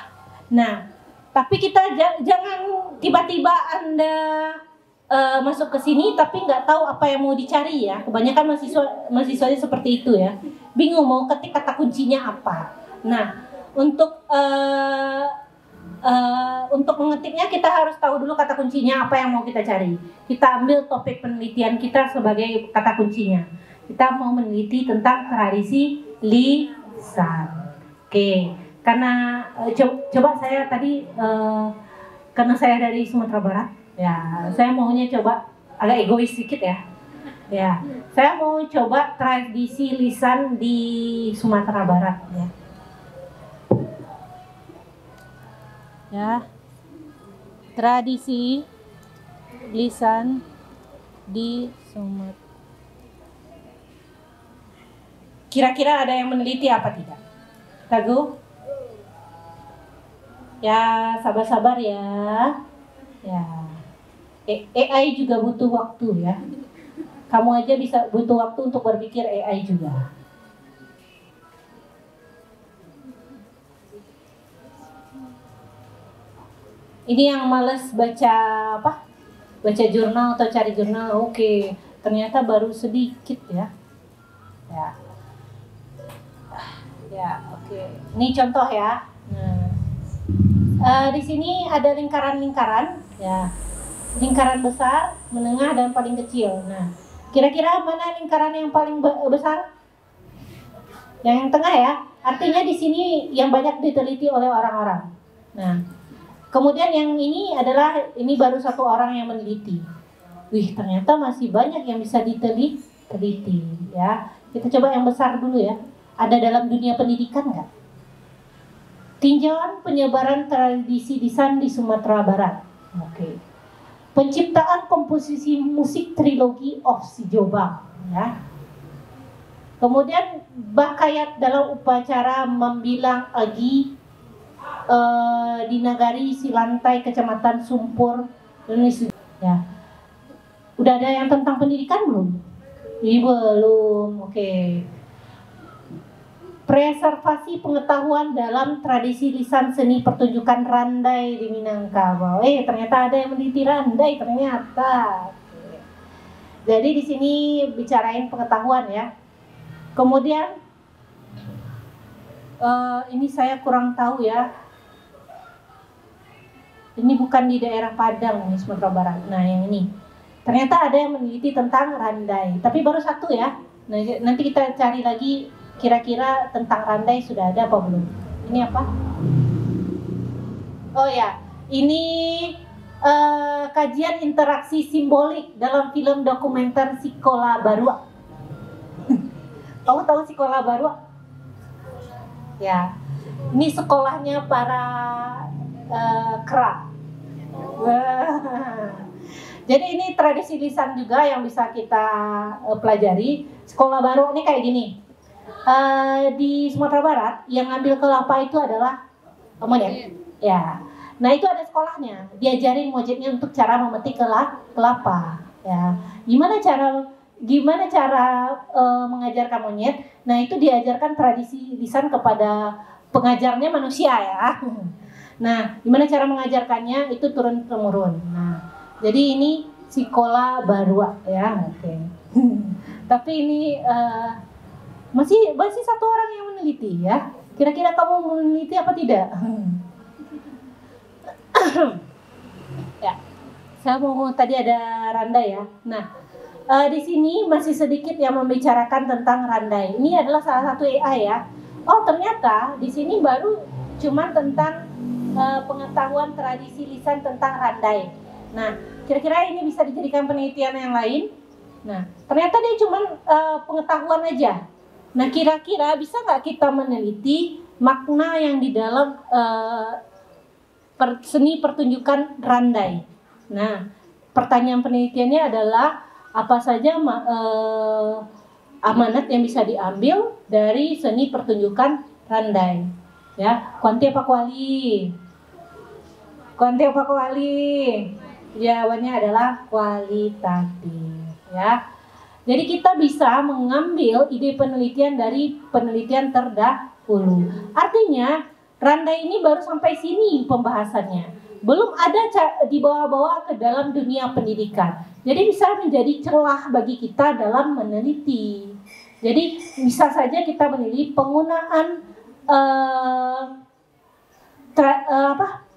Nah, tapi kita jangan tiba-tiba Anda masuk ke sini tapi nggak tahu apa yang mau dicari ya. Kebanyakan mahasiswanya seperti itu ya. Bingung mau ketik kata kuncinya apa. Nah, untuk mengetiknya kita harus tahu dulu kata kuncinya apa yang mau kita cari. Kita ambil topik penelitian kita sebagai kata kuncinya. Kita mau meneliti tentang tradisi lisan. Oke, karena coba saya tadi karena saya dari Sumatera Barat, ya saya maunya coba agak egois sedikit ya. Ya, saya mau coba tradisi lisan di Sumatera Barat ya. Ya, tradisi lisan di Sumatera. Kira-kira ada yang meneliti apa tidak? Tagu? Ya, sabar-sabar ya. Ya, AI juga butuh waktu ya. Kamu aja bisa butuh waktu untuk berpikir, AI juga. Ini yang males baca apa? Baca jurnal atau cari jurnal, oke. Ternyata baru sedikit ya. Ya, oke. Ini contoh ya. Nah, di sini ada lingkaran-lingkaran, ya. Lingkaran besar, menengah dan paling kecil. Nah, kira-kira mana lingkaran yang paling besar? Yang tengah ya. Artinya di sini yang banyak diteliti oleh orang-orang. Nah, kemudian yang ini adalah ini baru satu orang yang meneliti. Wih, ternyata masih banyak yang bisa diteliti ya. Kita coba yang besar dulu ya. Ada dalam dunia pendidikan nggak? Tinjauan penyebaran tradisi lisan di Sumatera Barat. Oke. Penciptaan komposisi musik trilogi of si Jombang ya. Kemudian Bakayat dalam upacara membilang agi di Nagari Silantai Kecamatan Sumpur, Indonesia. Ya. Udah ada yang tentang pendidikan belum? Belum. Oke. Preservasi pengetahuan dalam tradisi lisan seni pertunjukan randai di Minangkabau. Ternyata ada yang meneliti randai ternyata. Jadi di sini bicarain pengetahuan ya. Kemudian ini saya kurang tahu ya. Ini bukan di daerah Padang nih, Sumatera Barat. Nah yang ini. Ternyata ada yang meneliti tentang randai. Tapi baru satu ya. Nah, nanti kita cari lagi kira-kira tentang randai sudah ada apa belum. Ini apa? Oh ya, ini kajian interaksi simbolik dalam film dokumenter Sekolah Barua. Kamu tahu Sekolah Barua? Ya, ini sekolahnya para kera. Jadi ini tradisi lisan juga yang bisa kita pelajari. Sekolah Barua ini kayak gini. Di Sumatera Barat yang ngambil kelapa itu adalah monyet. Ya. Nah itu ada sekolahnya. Diajarin monyetnya untuk cara memetik kelapa. Ya. Gimana cara mengajarkan monyet? Nah itu diajarkan tradisi lisan kepada pengajarnya manusia ya. Nah gimana cara mengajarkannya itu turun temurun. Nah jadi ini Sekolah Barua ya. Oke. Tapi ini masih satu orang yang meneliti ya. Kira-kira kamu meneliti apa tidak? Ya, saya mau tadi ada randai ya. Nah, di sini masih sedikit yang membicarakan tentang randai. Ini adalah salah satu AI ya. Oh ternyata di sini baru cuman tentang pengetahuan tradisi lisan tentang randai. Nah, kira-kira ini bisa dijadikan penelitian yang lain. Nah, ternyata dia cuman pengetahuan aja. Nah, kira-kira bisa nggak kita meneliti makna yang di dalam seni pertunjukan randai? Nah, pertanyaan penelitiannya adalah apa saja amanat yang bisa diambil dari seni pertunjukan randai? Ya, kuanti apa kuali? Kuanti apa kuali? Jawabannya adalah kualitatif. Ya. Jadi kita bisa mengambil ide penelitian dari penelitian terdahulu. Artinya randai ini baru sampai sini pembahasannya. Belum ada dibawa-bawa ke dalam dunia pendidikan. Jadi bisa menjadi celah bagi kita dalam meneliti. Jadi bisa saja kita meneliti penggunaan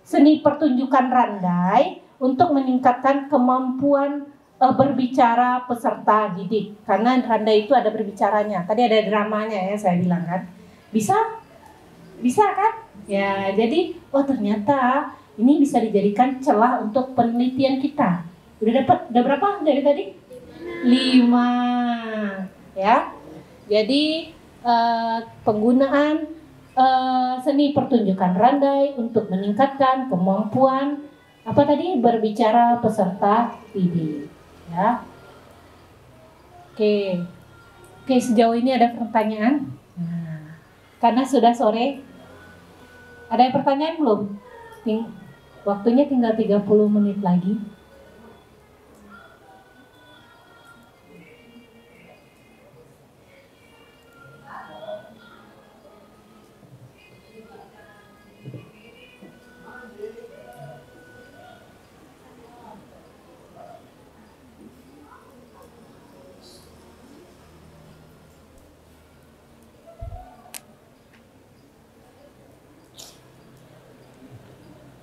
seni pertunjukan randai untuk meningkatkan kemampuan berbicara peserta didik, karena randai itu ada berbicaranya. Tadi ada dramanya ya saya bilang kan. Bisa kan? Ya, jadi ternyata ini bisa dijadikan celah untuk penelitian kita. Udah berapa dari tadi? 5. Ya. Jadi penggunaan seni pertunjukan randai untuk meningkatkan kemampuan berbicara peserta didik. Ya. Oke, sejauh ini ada pertanyaan? Nah, karena sudah sore, ada yang pertanyaan belum? Waktunya tinggal 30 menit lagi.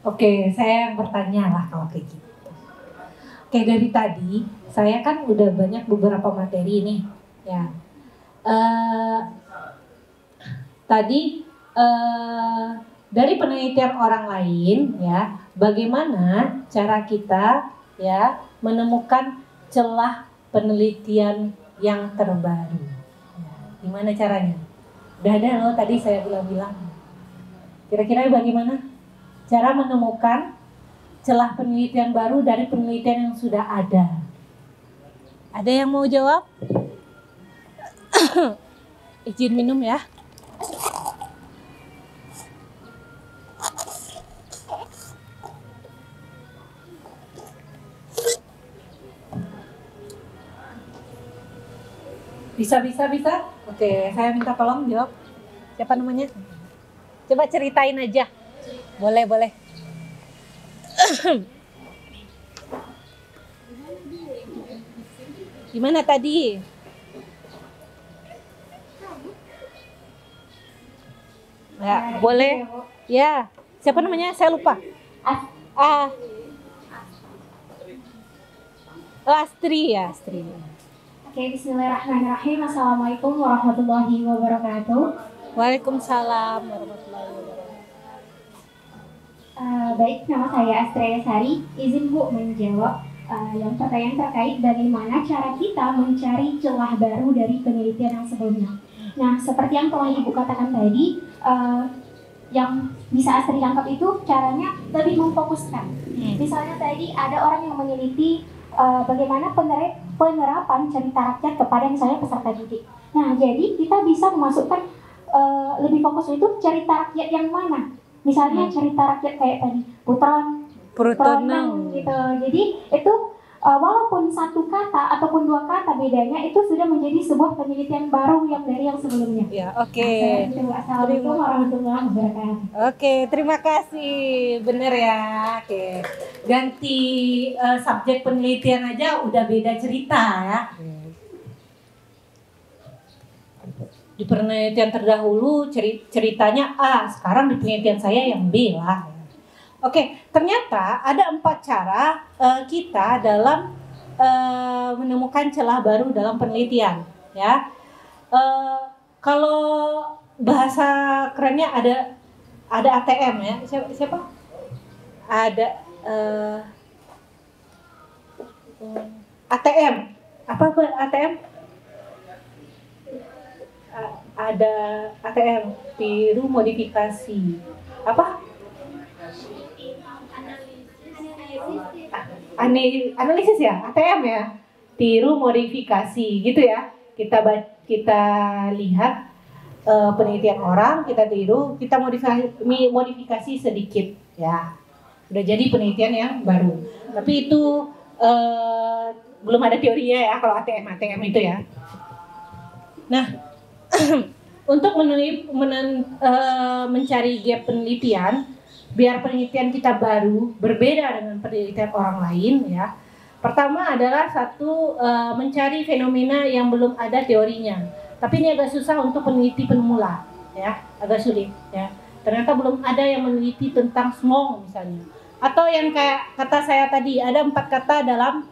Oke, saya yang bertanya lah kalau kayak gitu. Oke, dari tadi saya kan udah banyak beberapa materi nih, ya. Tadi dari penelitian orang lain, ya, bagaimana cara kita, ya, menemukan celah penelitian yang terbaru. Ya, gimana caranya? Udah ada loh tadi saya bilang-bilang. Kira-kira bagaimana? Cara menemukan celah penelitian baru dari penelitian yang sudah ada. Ada yang mau jawab? Izin minum ya. Bisa. Oke, saya minta tolong jawab. Siapa namanya? Coba ceritain aja. Boleh. Gimana tadi? Ya, boleh. Ya, siapa namanya? Saya lupa. Astri. Oke, bismillahirrahmanirrahim. Assalamualaikum warahmatullahi wabarakatuh. Waalaikumsalam warahmatullahi wabarakatuh. Baik, nama saya Astrea Sari. Izin Bu menjawab yang pertanyaan terkait bagaimana cara kita mencari celah baru dari penelitian yang sebelumnya. Nah, seperti yang telah Ibu katakan tadi, yang bisa Astri tangkap itu caranya lebih memfokuskan. Misalnya tadi ada orang yang meneliti bagaimana penerapan cerita rakyat kepada misalnya peserta didik. Nah, jadi kita bisa memasukkan lebih fokus itu cerita rakyat yang mana? Misalnya cerita rakyat kayak tadi Purtonang gitu. Jadi itu walaupun satu kata ataupun dua kata bedanya itu sudah menjadi sebuah penelitian baru yang dari yang sebelumnya. Ya, oke. Assalamualaikum warahmatullahi wabarakatuh. Oke, terima kasih. Bener ya. Oke. Ganti subjek penelitian aja udah beda cerita ya. Di penelitian terdahulu ceritanya A, sekarang di penelitian saya yang B lah. Oke, ternyata ada 4 cara kita dalam menemukan celah baru dalam penelitian, ya. Kalau bahasa kerennya ada ATM ya, siapa? Ada ATM, apa ATM? Ada ATM, tiru modifikasi, apa? Analisis ya, ATM ya, tiru modifikasi gitu ya. Kita lihat penelitian orang, kita tiru, kita modifikasi sedikit ya. Udah jadi penelitian yang baru. Tapi itu belum ada teorinya ya kalau ATM itu ya. Nah, untuk mencari gap penelitian biar penelitian kita baru berbeda dengan penelitian orang lain ya. Pertama adalah mencari fenomena yang belum ada teorinya. Tapi ini agak susah untuk peneliti pemula ya, agak sulit ya. Ternyata belum ada yang meneliti tentang smog misalnya. Atau yang kayak kata saya tadi ada 4 kata dalam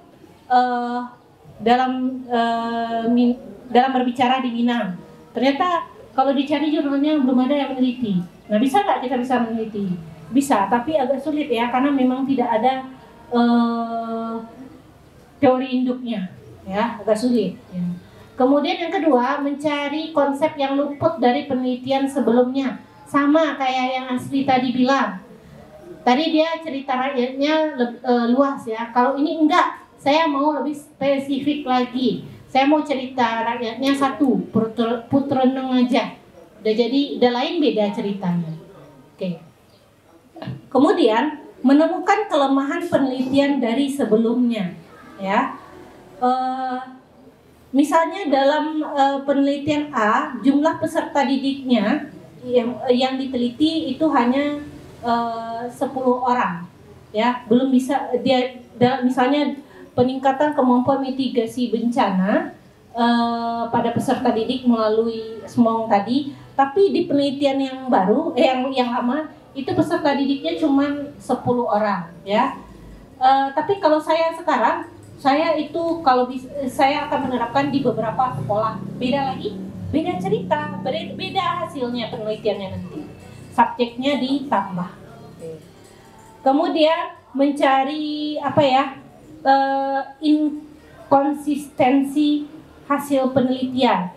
berbicara di Minang. Ternyata kalau dicari jurnalnya belum ada yang meneliti. Nah, bisa nggak kita bisa meneliti? Bisa, tapi agak sulit ya karena memang tidak ada teori induknya, ya agak sulit. Ya. Kemudian yang kedua mencari konsep yang luput dari penelitian sebelumnya, sama kayak yang Asri tadi bilang. Tadi dia cerita rakyatnya luas ya. Kalau ini enggak, saya mau lebih spesifik lagi. Saya mau cerita rakyatnya satu, Putreneng aja. Udah lain beda ceritanya. Oke. Kemudian menemukan kelemahan penelitian dari sebelumnya, ya. Misalnya dalam penelitian A, jumlah peserta didiknya yang diteliti itu hanya 10 orang, ya. Belum bisa misalnya peningkatan kemampuan mitigasi bencana pada peserta didik melalui SMONG tadi, tapi di penelitian yang baru, yang lama itu peserta didiknya cuma 10 orang, ya. Tapi kalau saya sekarang, saya akan menerapkan di beberapa sekolah, beda lagi, beda cerita, beda hasilnya penelitiannya nanti, subjeknya ditambah. Kemudian mencari inkonsistensi hasil penelitian.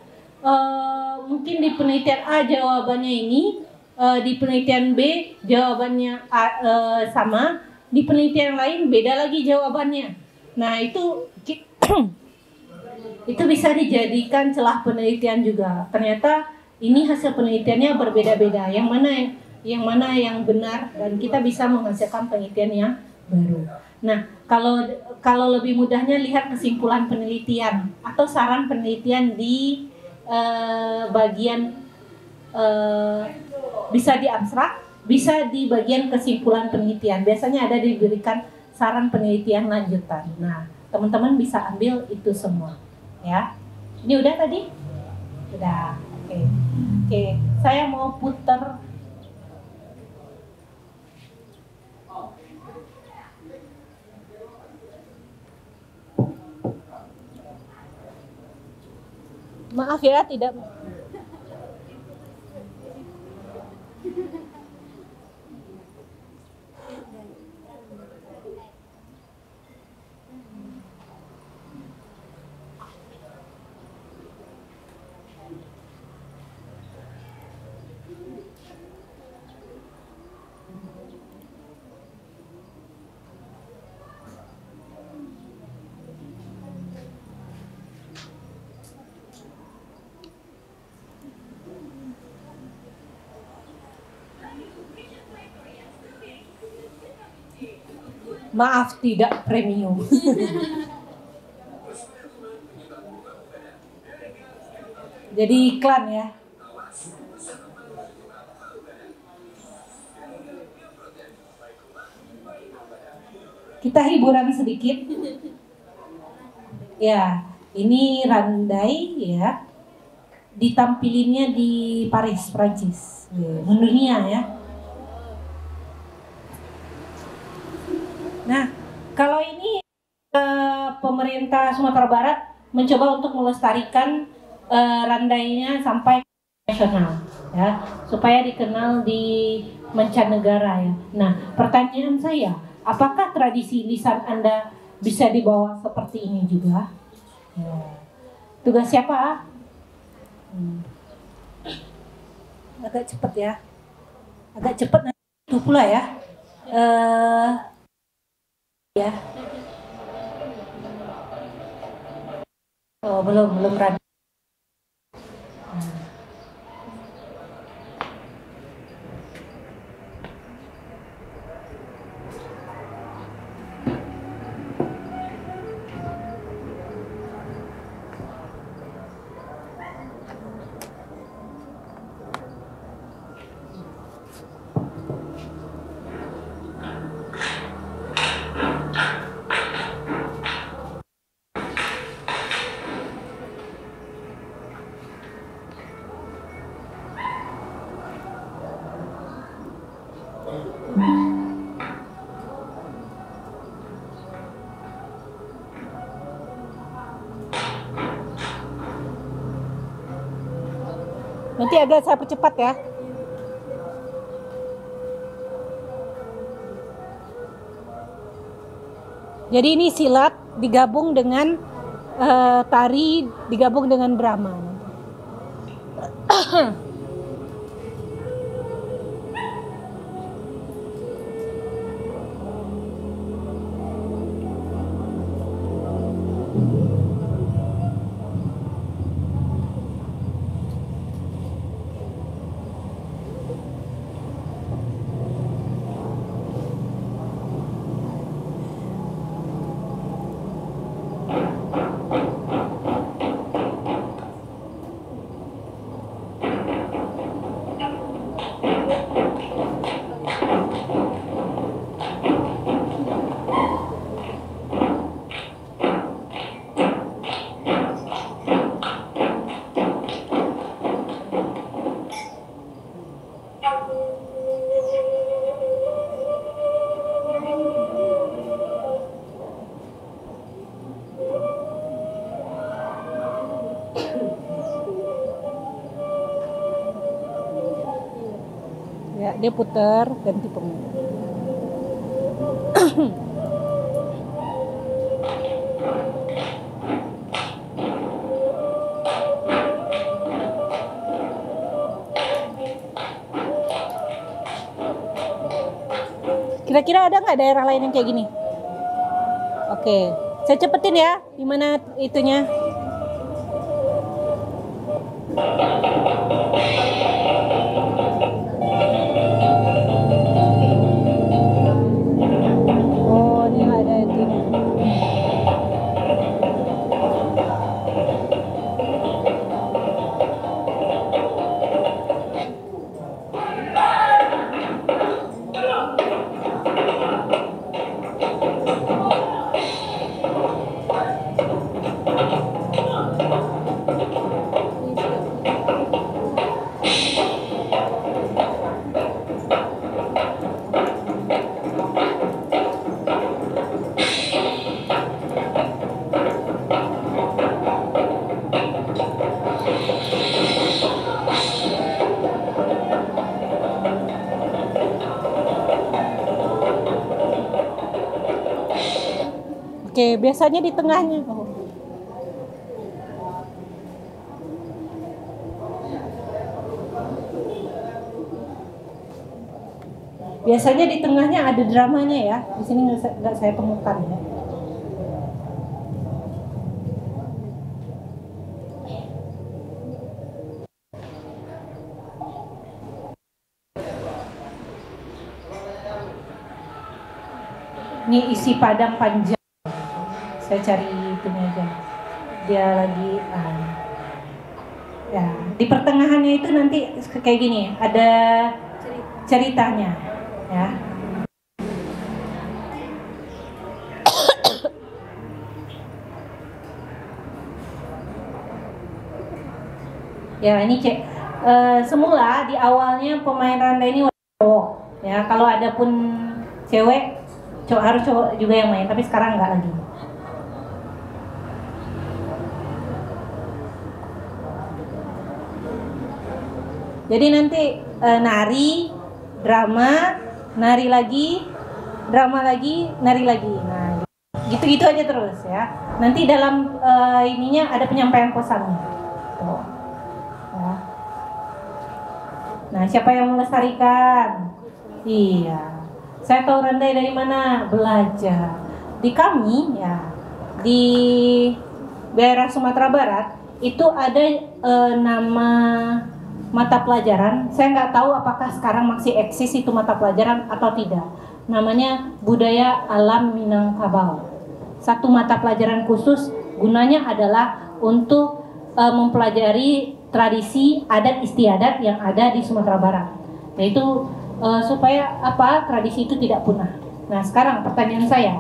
Mungkin di penelitian A jawabannya ini, di penelitian B jawabannya sama, di penelitian lain beda lagi jawabannya. Nah itu bisa dijadikan celah penelitian juga. Ternyata ini hasil penelitiannya berbeda-beda. Yang mana yang benar, dan kita bisa menghasilkan penelitian yang baru. Nah kalau lebih mudahnya lihat kesimpulan penelitian atau saran penelitian di bagian bisa di abstrak, bisa di bagian kesimpulan penelitian. Biasanya ada diberikan saran penelitian lanjutan. Nah, teman-teman bisa ambil itu semua, ya. Ini udah tadi? Udah. Oke. Saya mau putar. Maaf ya, tidak. Maaf, tidak premium. Jadi iklan ya. Kita hiburan sedikit. Ya, ini Randai ya. Ditampilinnya di Paris, Prancis. Mendunia ya. Nah, kalau ini pemerintah Sumatera Barat mencoba untuk melestarikan randainya sampai nasional, ya, supaya dikenal di mancanegara ya. Nah, pertanyaan saya, apakah tradisi lisan Anda bisa dibawa seperti ini juga? Ya. Tugas siapa? Agak cepat ya, agak cepat itu pula ya. Ya. Oh, belum rada. Nanti agak saya percepat ya. Jadi ini silat digabung dengan tari, digabung dengan drama. Ya, dia putar ganti pemain. Kira-kira ada nggak daerah lain yang kayak gini? Oke, saya cepetin ya. Gimana itunya? Oh, ini nggak ada itunya. Oke, biasanya di tengahnya. Biasanya di tengahnya ada dramanya ya. Di sini nggak saya temukan ya. Ini isi Padang Panjang. Saya cari itunya aja. Dia lagi ya, di pertengahannya itu nanti kayak gini, ada ceritanya ya. Ya, ini semula di awalnya pemain Randa ini cowok ya. Kalau ada pun cewek, harus cowok juga yang main, tapi sekarang enggak lagi. Jadi nanti nari, drama, nari lagi, drama lagi, nari lagi. Nah, gitu-gitu aja terus ya. Nanti dalam ininya ada penyampaian pesannya. Tuh. Ya. Nah, siapa yang melestarikan? Iya. Saya tahu Randai dari mana? Belajar. Di kami ya, di daerah Sumatera Barat itu ada nama mata pelajaran. Saya nggak tahu apakah sekarang masih eksis itu mata pelajaran atau tidak. Namanya Budaya Alam Minangkabau. Satu mata pelajaran khusus, gunanya adalah untuk mempelajari tradisi adat istiadat yang ada di Sumatera Barat. Yaitu supaya tradisi itu tidak punah. Nah, sekarang pertanyaan saya,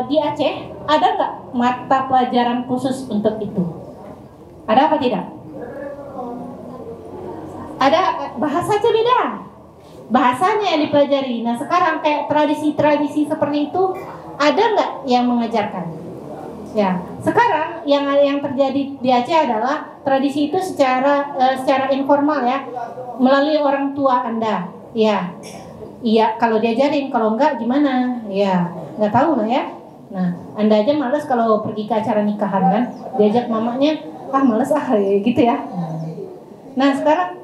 di Aceh ada nggak mata pelajaran khusus untuk itu? Ada apa tidak? Ada, bahasa aja beda. Bahasanya yang dipelajari. Nah, sekarang kayak tradisi-tradisi seperti itu ada nggak yang mengajarkan? Ya, sekarang yang terjadi di Aceh adalah tradisi itu secara informal ya, melalui orang tua Anda. Ya, iya kalau diajarin, kalau enggak gimana? Ya, nggak tahu lah ya. Nah, Anda aja malas kalau pergi ke acara nikahan kan, diajak mamanya, malas gitu ya. Nah, sekarang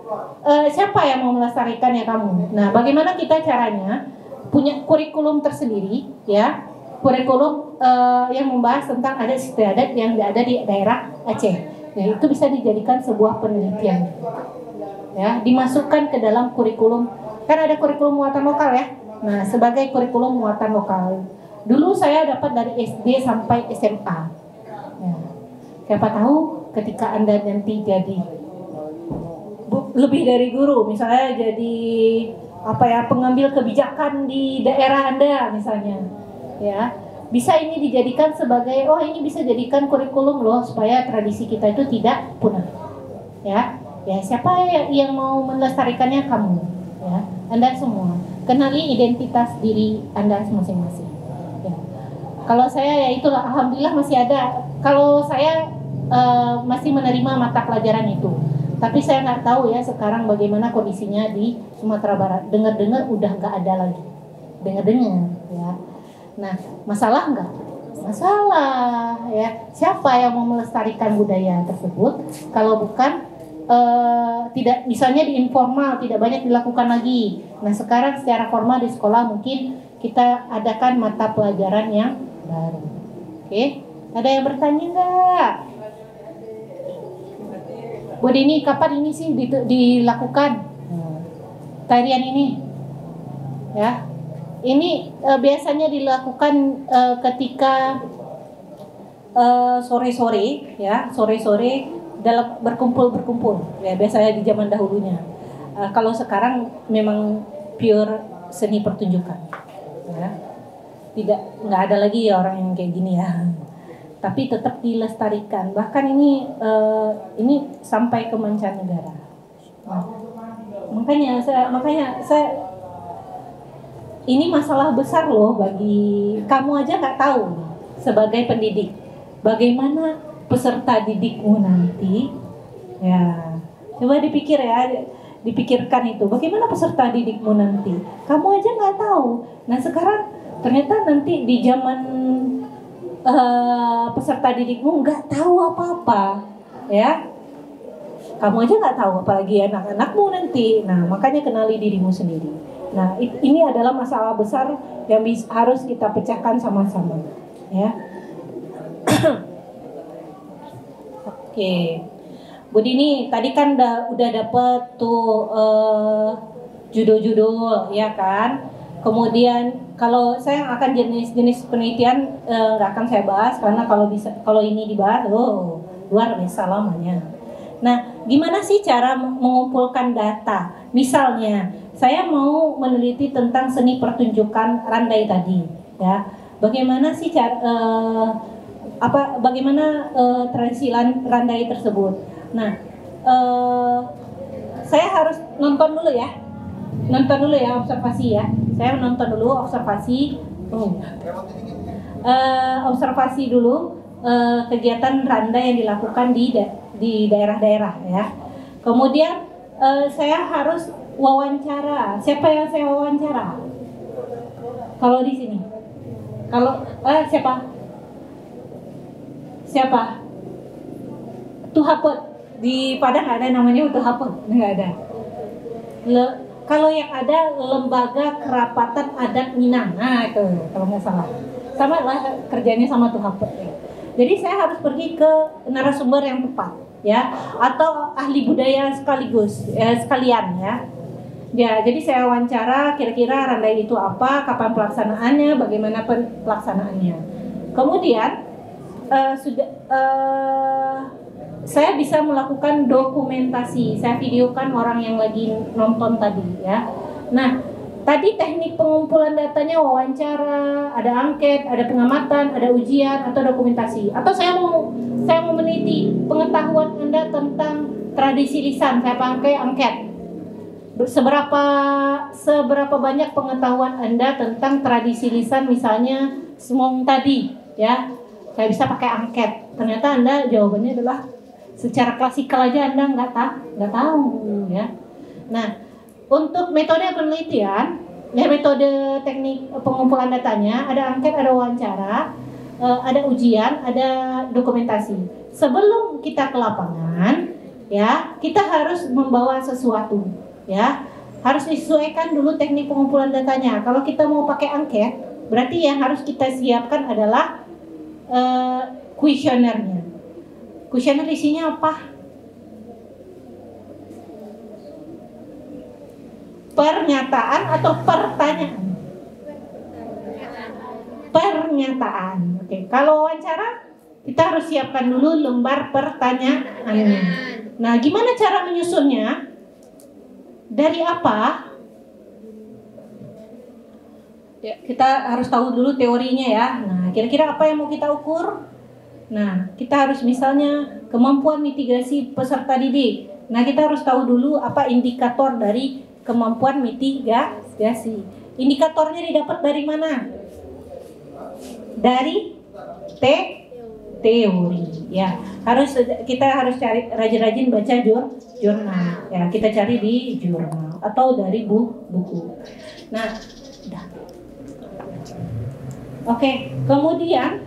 siapa yang mau melestarikan ya kamu? Nah, bagaimana kita caranya punya kurikulum tersendiri ya? Kurikulum yang membahas tentang adat istiadat yang ada di daerah Aceh. Nah, itu bisa dijadikan sebuah penelitian. Ya, dimasukkan ke dalam kurikulum. Kan ada kurikulum muatan lokal ya. Nah, sebagai kurikulum muatan lokal. Dulu saya dapat dari SD sampai SMA. Ya. Siapa tahu ketika Anda nanti jadi lebih dari guru, misalnya jadi pengambil kebijakan di daerah Anda misalnya. Ya, bisa ini dijadikan sebagai ini bisa jadikan kurikulum loh supaya tradisi kita itu tidak punah. Ya, siapa yang mau melestarikannya? Kamu, ya, Anda semua. Kenali identitas diri Anda masing-masing. Ya. Kalau saya ya itulah, alhamdulillah masih ada. Kalau saya masih menerima mata pelajaran itu, tapi saya nggak tahu ya sekarang bagaimana kondisinya di Sumatera Barat. Dengar-dengar udah nggak ada lagi. Dengar-dengar, ya. Nah, masalah enggak? Masalah ya. Siapa yang mau melestarikan budaya tersebut kalau bukan tidak, misalnya di informal tidak banyak dilakukan lagi. Nah, sekarang secara formal di sekolah mungkin kita adakan mata pelajaran yang baru. Oke, ada yang bertanya enggak? Bu Dini, kapan ini sih dilakukan tarian ini? Ya. Ini biasanya dilakukan ketika sore-sore ya, sore-sore dalam berkumpul ya, biasanya di zaman dahulunya. Kalau sekarang memang pure seni pertunjukan ya. Nggak ada lagi ya orang yang kayak gini ya. Tapi tetap dilestarikan. Bahkan ini sampai ke mancanegara. Nah, makanya saya ini masalah besar loh bagi kamu aja nggak tahu sebagai pendidik. Bagaimana peserta didikmu nanti? Ya, coba dipikirkan itu. Bagaimana peserta didikmu nanti? Kamu aja nggak tahu. Nah, sekarang ternyata nanti di zaman peserta didikmu nggak tahu apa-apa, ya. Kamu aja nggak tahu, apalagi anak-anakmu nanti. Nah, makanya kenali dirimu sendiri. Nah, ini adalah masalah besar yang harus kita pecahkan sama-sama, ya. Oke, Bu Dini, tadi kan udah dapet tuh judul-judul, ya kan? Kemudian kalau saya akan jenis-jenis penelitian nggak akan saya bahas karena kalau ini dibahas, luar biasa lamanya. Nah, gimana sih cara mengumpulkan data? Misalnya, saya mau meneliti tentang seni pertunjukan randai tadi, ya. Bagaimana sih bagaimana tradisi randai tersebut? Nah, saya harus nonton dulu ya, observasi ya. Saya nonton dulu, observasi dulu kegiatan randai yang dilakukan di daerah-daerah ya. Kemudian saya harus wawancara. Siapa yang saya wawancara? Kalau di sini, siapa? Tuhapet. Di Padang ada namanya Tuhapet? Nggak ada. Kalau yang ada Lembaga Kerapatan Adat Minang. Nah itu kalau nggak salah. Sama lah kerjanya sama Tuhapet ya. Jadi saya harus pergi ke narasumber yang tepat ya, atau ahli budaya sekalian ya. Ya, jadi saya wawancara kira-kira randai itu apa, kapan pelaksanaannya, bagaimana pelaksanaannya. Kemudian saya bisa melakukan dokumentasi. Saya videokan orang yang lagi nonton tadi ya. Nah, tadi teknik pengumpulan datanya wawancara, ada angket, ada pengamatan, ada ujian atau dokumentasi. Atau saya mau meneliti pengetahuan Anda tentang tradisi lisan, saya pakai angket. Seberapa banyak pengetahuan Anda tentang tradisi lisan, misalnya semong tadi ya. Saya bisa pakai angket. Ternyata Anda jawabannya adalah secara klasikal aja Anda nggak tahu ya. Nah, untuk metode penelitian, ya metode teknik pengumpulan datanya, ada angket, ada wawancara, ada ujian, ada dokumentasi. Sebelum kita ke lapangan, ya kita harus membawa sesuatu, ya harus disesuaikan dulu teknik pengumpulan datanya. Kalau kita mau pakai angket, berarti yang harus kita siapkan adalah kuesionernya. Kuesioner isinya apa? Pernyataan atau pertanyaan? Pernyataan. Oke, kalau wawancara kita harus siapkan dulu lembar pertanyaannya. Nah, gimana cara menyusunnya? Dari apa? Ya, kita harus tahu dulu teorinya ya. Nah, kira-kira apa yang mau kita ukur? Nah, kita harus misalnya kemampuan mitigasi peserta didik. Nah, kita harus tahu dulu apa indikator dari kemampuan mitigasi. Indikatornya didapat dari mana? Dari teori. Ya, kita harus cari rajin-rajin baca jurnal. Ya, kita cari di jurnal atau dari buku. Nah, udah. Oke, kemudian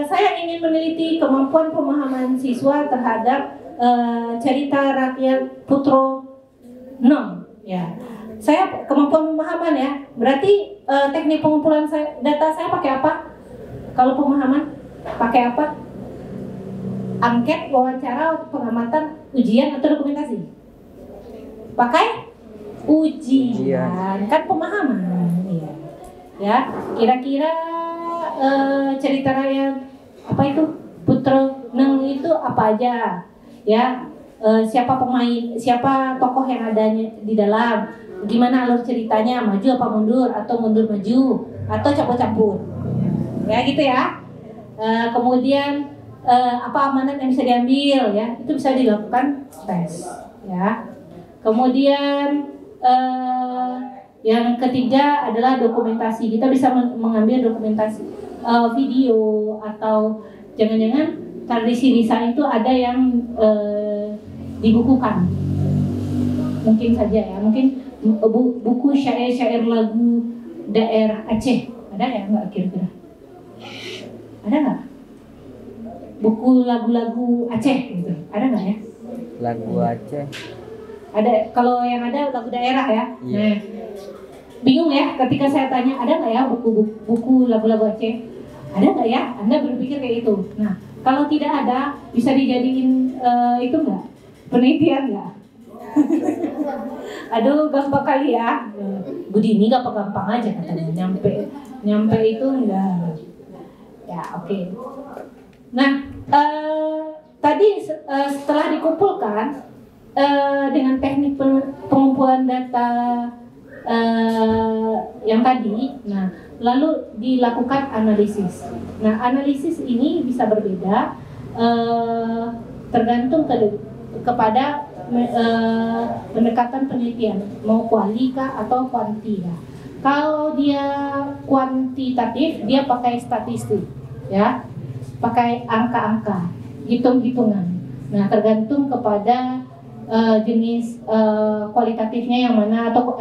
saya ingin meneliti kemampuan pemahaman siswa terhadap cerita rakyat Putro Nom. Ya, saya kemampuan pemahaman ya. Berarti teknik pengumpulan data saya pakai apa? Kalau pemahaman pakai apa? Angket, wawancara, pengamatan, ujian atau dokumentasi? Pakai ujian. Kan pemahaman. Ya, ya. Kira-kira cerita rakyat apa itu Putro Neng itu apa aja ya, siapa pemain, siapa tokoh yang adanya di dalam, gimana alur ceritanya, maju apa mundur atau mundur maju atau campur-campur ya gitu ya. Kemudian apa amanat yang bisa diambil ya, itu bisa dilakukan tes ya. Kemudian yang ketiga adalah dokumentasi. Kita bisa mengambil dokumentasi video atau jangan-jangan tradisi lisan itu ada yang dibukukan. Mungkin saja ya, mungkin buku syair-syair lagu daerah Aceh. Ada ya nggak kira-kira? Ada nggak? Buku lagu-lagu Aceh gitu. Ada nggak ya? Lagu Aceh. Ada, kalau yang ada lagu daerah ya. Iya. Nah, bingung ya ketika saya tanya ada nggak ya buku lagu-lagu Aceh? Ada nggak ya? Anda berpikir kayak itu. Nah, kalau tidak ada, bisa dijadiin itu nggak? Penelitian nggak? Aduh, gampang kali ya. Budi ini gampang-gampang aja katanya. Nyampe itu enggak. Ya, oke. Nah, tadi setelah dikumpulkan dengan teknik pengumpulan data yang tadi, nah lalu dilakukan analisis. Nah, analisis ini bisa berbeda tergantung kepada pendekatan penelitian, mau kuali kah atau kuanti ya. Kalau dia kuantitatif, dia pakai statistik, ya, pakai angka-angka, hitung-hitungan. Nah, tergantung kepada jenis kualitatifnya yang mana atau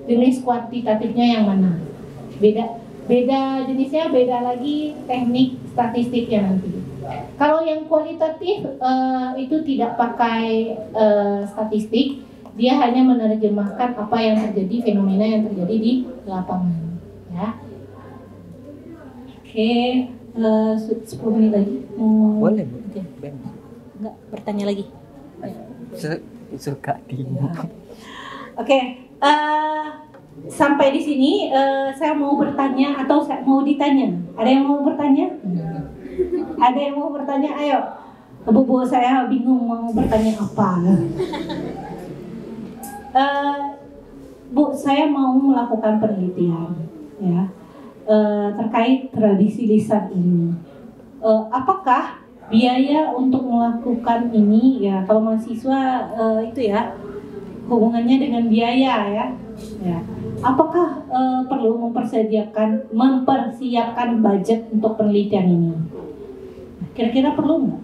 jenis kuantitatifnya yang mana. Beda jenisnya, beda lagi teknik statistiknya nanti. Kalau yang kualitatif itu tidak pakai statistik, dia hanya menerjemahkan apa yang terjadi, fenomena yang terjadi di lapangan. Ya. Oke, 10 menit lagi. Boleh, Bu. Oke. Bebas. Enggak, bertanya lagi. Suka di. Oke, sampai di sini saya mau bertanya atau saya mau ditanya. Ada yang mau bertanya? Ada yang mau bertanya? Ayo. Bu, saya bingung mau bertanya apa. Bu, saya mau melakukan penelitian, ya, terkait tradisi lisan ini. Apakah biaya untuk melakukan ini, ya, kalau mahasiswa itu ya hubungannya dengan biaya ya. Apakah perlu mempersiapkan budget untuk penelitian ini? Kira-kira perlu nggak?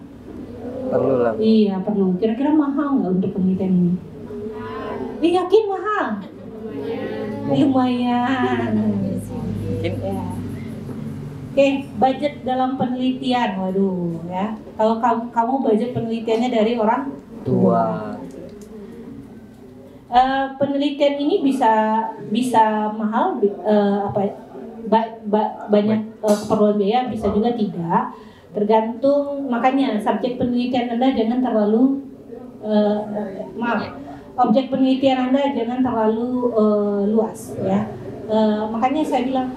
Perlu lah. Iya, perlu. Kira-kira mahal nggak untuk penelitian ini? Yakin mahal? Lumayan. Mungkin Ya. Oke, budget dalam penelitian, waduh ya. Kalau kamu budget penelitiannya dari orang tua. Penelitian ini bisa mahal, banyak keperluan biaya, bisa juga tidak. Tergantung, makanya subjek penelitian Anda jangan terlalu objek penelitian Anda jangan terlalu luas ya. Makanya saya bilang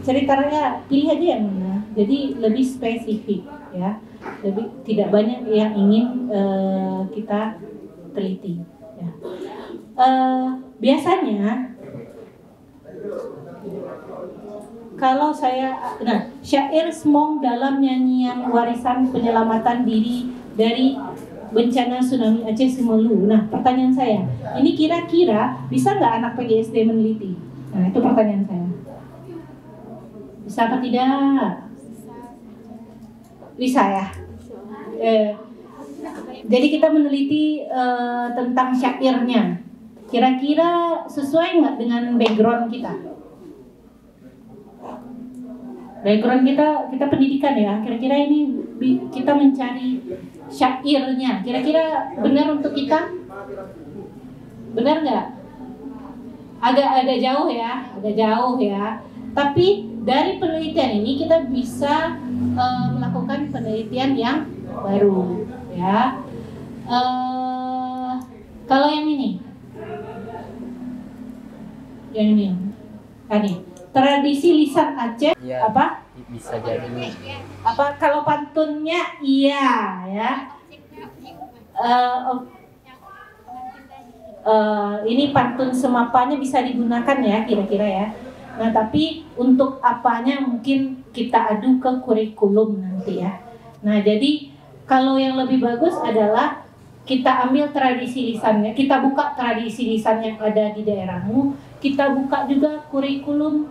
ceritanya pilih aja yang mana. Jadi lebih spesifik ya. Lebih tidak banyak yang ingin kita teliti ya. Biasanya kalau syair Smong dalam nyanyian warisan penyelamatan diri dari bencana tsunami Aceh Semeru. Nah, pertanyaan saya, ini kira-kira bisa nggak anak PGSD meneliti? Nah, itu pertanyaan saya. Bisa apa tidak? Bisa ya. Jadi kita meneliti tentang syairnya. Kira-kira sesuai nggak dengan background kita? Background kita pendidikan ya. Kira-kira ini kita mencari syairnya. Kira-kira benar untuk kita? Benar nggak? Agak jauh ya. Tapi dari penelitian ini kita bisa melakukan penelitian yang baru ya. Kalau yang ini tadi tradisi lisan Aceh Ya, apa? bisa jadi. Apa kalau pantunnya iya ya. Ini pantun semapanya bisa digunakan ya kira-kira ya. Nah, tapi untuk apanya mungkin kita adu ke kurikulum nanti ya. Nah, jadi kalau yang lebih bagus adalah kita ambil tradisi lisannya, kita buka tradisi lisan yang ada di daerahmu, kita buka juga kurikulum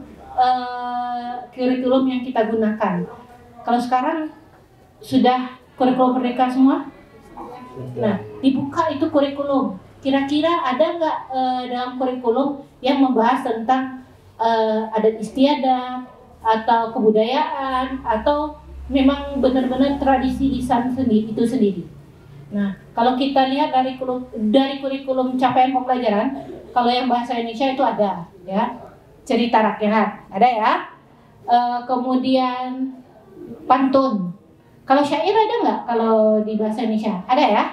yang kita gunakan. Kalau sekarang sudah kurikulum merdeka semua, nah dibuka itu kurikulum. Kira-kira ada nggak dalam kurikulum yang membahas tentang adat istiadat atau kebudayaan atau memang benar-benar tradisi lisan sendiri itu sendiri. Nah, kalau kita lihat dari kurikulum capaian pembelajaran, kalau yang bahasa Indonesia itu ada, ya, cerita rakyat, ada ya. Kemudian pantun. Kalau syair ada nggak? Kalau di bahasa Indonesia ada ya.